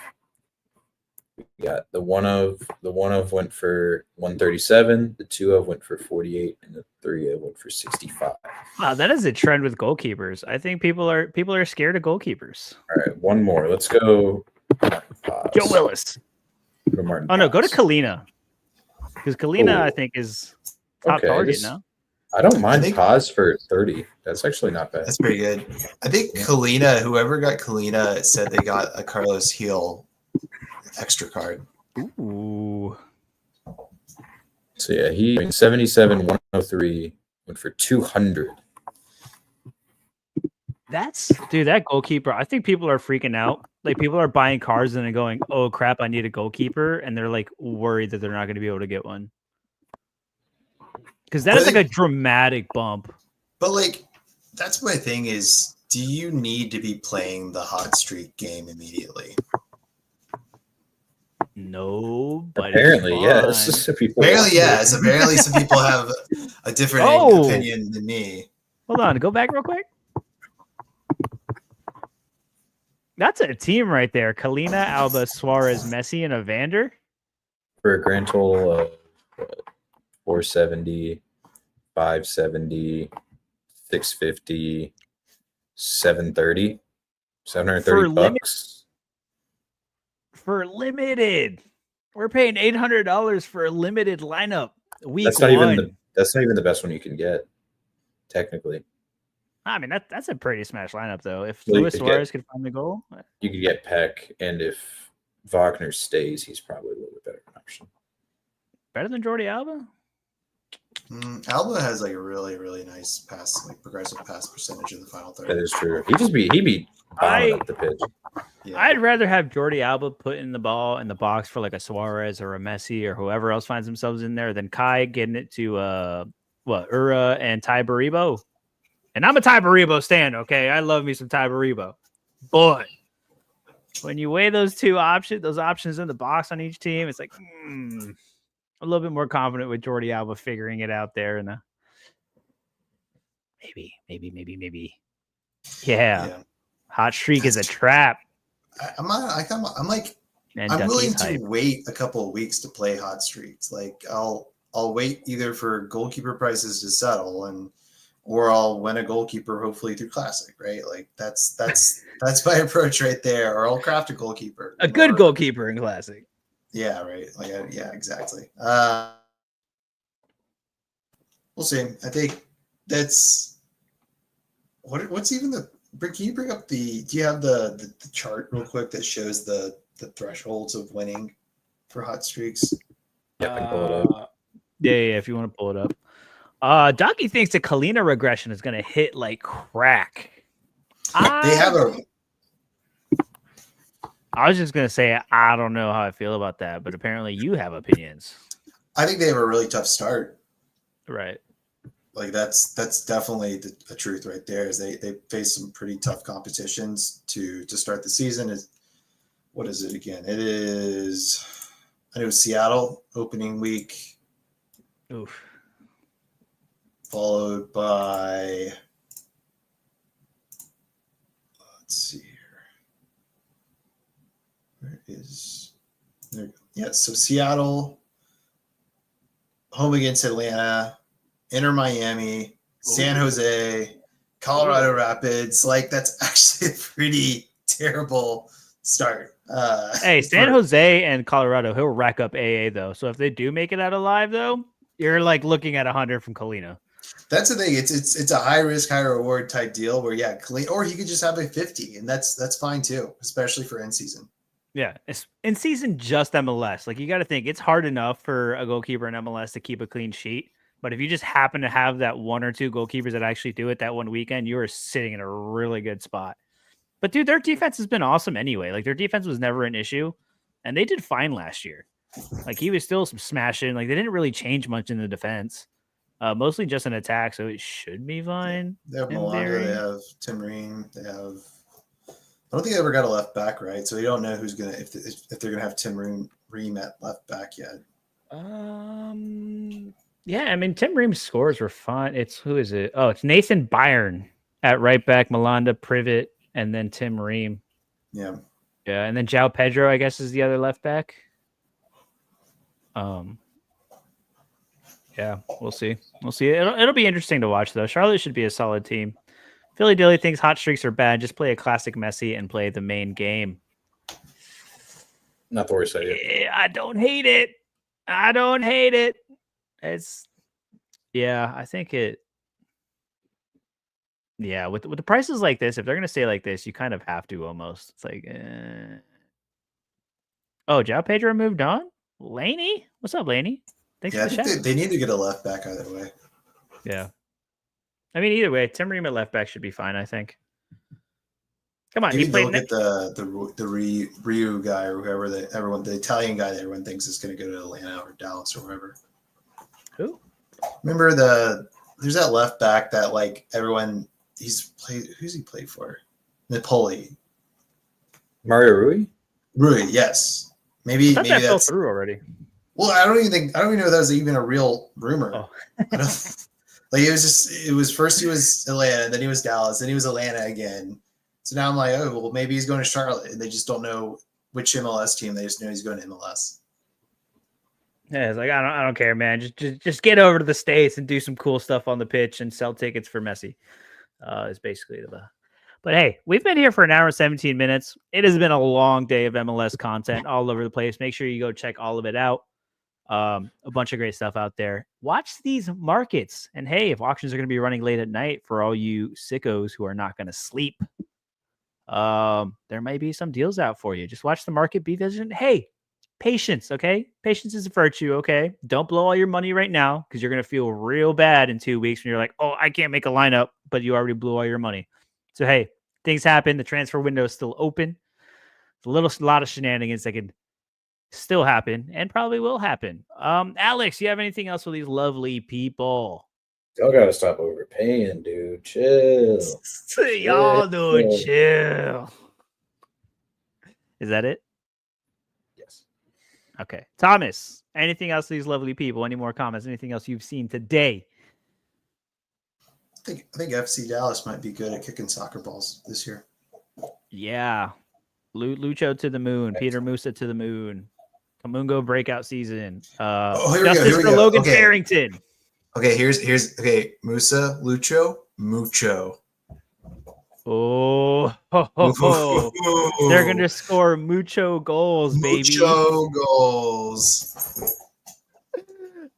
Speaker 2: We got the one of went for 137, the two of went for 48, and the three of went for 65.
Speaker 1: Wow, that is a trend with goalkeepers. I think people are scared of goalkeepers.
Speaker 2: All right, one more. Let's go.
Speaker 1: Joe Willis. No, go to Kalina. Because Kalina, I think, is top target now.
Speaker 2: I don't mind pause for 30. That's actually not bad.
Speaker 3: That's pretty good. I think Kalina, whoever got Kalina, said they got a Carlos Heel extra card.
Speaker 1: Ooh.
Speaker 2: So yeah, he 77, 103, went for 200.
Speaker 1: That goalkeeper. I think people are freaking out. Like people are buying cards and then going, "Oh crap, I need a goalkeeper," and they're like worried that they're not going to be able to get one. Because that is like a dramatic bump.
Speaker 3: But like, that's my thing is, do you need to be playing the hot streak game immediately?
Speaker 1: No, but
Speaker 2: apparently, yes.
Speaker 3: Apparently, yes. Apparently, some people have a different opinion than me.
Speaker 1: Hold on, go back real quick. That's a team right there. Kalina, Alba, Suarez, Messi, and Evander.
Speaker 2: For a grand total of 470, 570, 650, 730, 730 bucks.
Speaker 1: For limited. We're paying $800 for a limited lineup.
Speaker 2: That's not even the best one you can get, technically.
Speaker 1: I mean, that's a pretty smash lineup, though. If Luis Suarez could find the goal,
Speaker 2: you could get Peck, and if Wagner stays, he's probably a little bit better option.
Speaker 1: Better than Jordi Alba?
Speaker 3: Alba has like a really, really nice pass, like progressive pass percentage in the final third.
Speaker 2: That is true. He'd be bombing up the pitch.
Speaker 3: Yeah.
Speaker 1: I'd rather have Jordi Alba putting the ball in the box for like a Suarez or a Messi or whoever else finds themselves in there than Kai getting it to Ura and Ty Baribo. And I'm a Ty Baribo stan, okay? I love me some Ty Baribo. But when you weigh those options in the box on each team, it's like a little bit more confident with Jordi Alba figuring it out there. And maybe. Yeah. Hot streak is a trap.
Speaker 3: I'm willing to wait a couple of weeks to play hot streaks. Like I'll wait either for goalkeeper prices to settle or I'll win a goalkeeper hopefully through classic, right? Like that's my approach right there. Or I'll craft a goalkeeper.
Speaker 1: A good goalkeeper in classic.
Speaker 3: Yeah, right. Like yeah, exactly. We'll see. I think that's what's even the. Can you bring up do you have the chart real quick that shows the thresholds of winning for hot streaks?
Speaker 2: Yeah, I can pull it up.
Speaker 1: Yeah, if you want to pull it up. Docky thinks the Kalina regression is going to hit like crack.
Speaker 3: I
Speaker 1: was just going to say, I don't know how I feel about that, but apparently you have opinions.
Speaker 3: I think they have a really tough start.
Speaker 1: Right.
Speaker 3: Like that's definitely the truth right there. Is they face some pretty tough competitions to start the season. Is what is it again? It is. I know Seattle opening week,
Speaker 1: Oof.
Speaker 3: followed by. Let's see here. Where is? There, yeah, so Seattle, home against Atlanta, Inter Miami, San Jose, Colorado Rapids. Like that's actually a pretty terrible start.
Speaker 1: Hey, San Jose and Colorado, he'll rack up AA though. So if they do make it out alive though, you're like looking at 100 from Kalina.
Speaker 3: That's the thing. It's a high risk, high reward type deal where or he could just have a 50, and that's fine too, especially for end season.
Speaker 1: Yeah, it's in season just MLS. Like you got to think it's hard enough for a goalkeeper in MLS to keep a clean sheet. But if you just happen to have that one or two goalkeepers that actually do it that one weekend, you are sitting in a really good spot. But dude, their defense has been awesome anyway. Like their defense was never an issue, and they did fine last year. Like he was still smashing. Like they didn't really change much in the defense, mostly just an attack. So it should be fine.
Speaker 3: They have Milano, they have Tim Ream, they have. I don't think they ever got a left back, right? So you don't know who's gonna if they're gonna have Tim Ream at left back yet.
Speaker 1: Yeah, I mean Tim Ream's scores were fine. Who is it? Oh, it's Nathan Byron at right back, Malanda, Privet, and then Tim Ream.
Speaker 3: Yeah,
Speaker 1: and then João Pedro, I guess, is the other left back. Yeah, we'll see. We'll see. It'll be interesting to watch though. Charlotte should be a solid team. Philly Dilly thinks hot streaks are bad. Just play a classic Messi and play the main game.
Speaker 2: Not the worst idea.
Speaker 1: Yeah, I don't hate it. It's I think it. Yeah, with the prices like this, if they're gonna stay like this, you kind of have to almost. It's like, oh, João Pedro moved on. Laney, what's up, Laney? Thanks for the
Speaker 3: shout. They need to get a left back either way.
Speaker 1: Yeah. I mean, either way, Tim Ream at left back should be fine, I think. Come on,
Speaker 3: maybe they'll get the Ryu guy or whoever the Italian guy that everyone thinks is going to go to Atlanta or Dallas or wherever.
Speaker 1: Who?
Speaker 3: Remember there's that left back that like everyone who's he played for? Napoli.
Speaker 2: Mario Rui?
Speaker 3: Rui, yes. Maybe
Speaker 1: that fell through already.
Speaker 3: Well, I don't even know if that was even a real rumor.
Speaker 1: Oh.
Speaker 3: Like it was first he was Atlanta, then he was Dallas, then he was Atlanta again. So now I'm like, oh well, maybe he's going to Charlotte, and they just don't know which MLS team. They just know he's going to MLS.
Speaker 1: Yeah, it's like I don't care, man. Just get over to the States and do some cool stuff on the pitch and sell tickets for Messi. Is basically the. But hey, we've been here for an hour and 17 minutes. It has been a long day of MLS content all over the place. Make sure you go check all of it out. A bunch of great stuff out there. Watch these markets. And hey, if auctions are going to be running late at night for all you sickos who are not going to sleep, there might be some deals out for you. Just watch the market be vigilant. Hey, patience, okay? Patience is a virtue, okay? Don't blow all your money right now because you're going to feel real bad in 2 weeks when you're like, oh, I can't make a lineup, but you already blew all your money. So, hey, things happen. The transfer window is still open. A lot of shenanigans that can still happen and probably will happen. Alex, you have anything else for these lovely people?
Speaker 2: Y'all gotta stop overpaying, dude. Chill.
Speaker 1: Y'all do chill. Is that it?
Speaker 2: Yes.
Speaker 1: Okay. Thomas, anything else for these lovely people? Any more comments? Anything else you've seen today?
Speaker 3: I think FC Dallas might be good at kicking soccer balls this year.
Speaker 1: Yeah. Lucho to the moon. Peter Musa to the moon. Kamungo breakout season. Justice for Logan Farrington.
Speaker 3: Okay, here's Musa, Lucho, Mucho.
Speaker 1: Oh, they're gonna score mucho goals, baby.
Speaker 3: Mucho goals.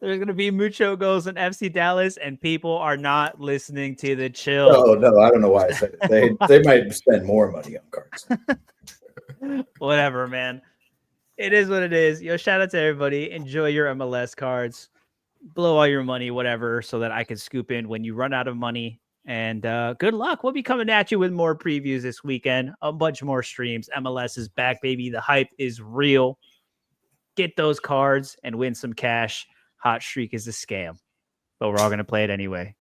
Speaker 1: There's gonna be mucho goals in FC Dallas, and people are not listening to the chill.
Speaker 2: No, I don't know why I said it. They might spend more money on cards.
Speaker 1: Whatever, man. It is what it is. Yo, shout out to everybody. Enjoy your MLS cards. Blow all your money, whatever, so that I can scoop in when you run out of money. And good luck. We'll be coming at you with more previews this weekend. A bunch more streams. MLS is back, baby. The hype is real. Get those cards and win some cash. Hot streak is a scam, but we're all going to play it anyway.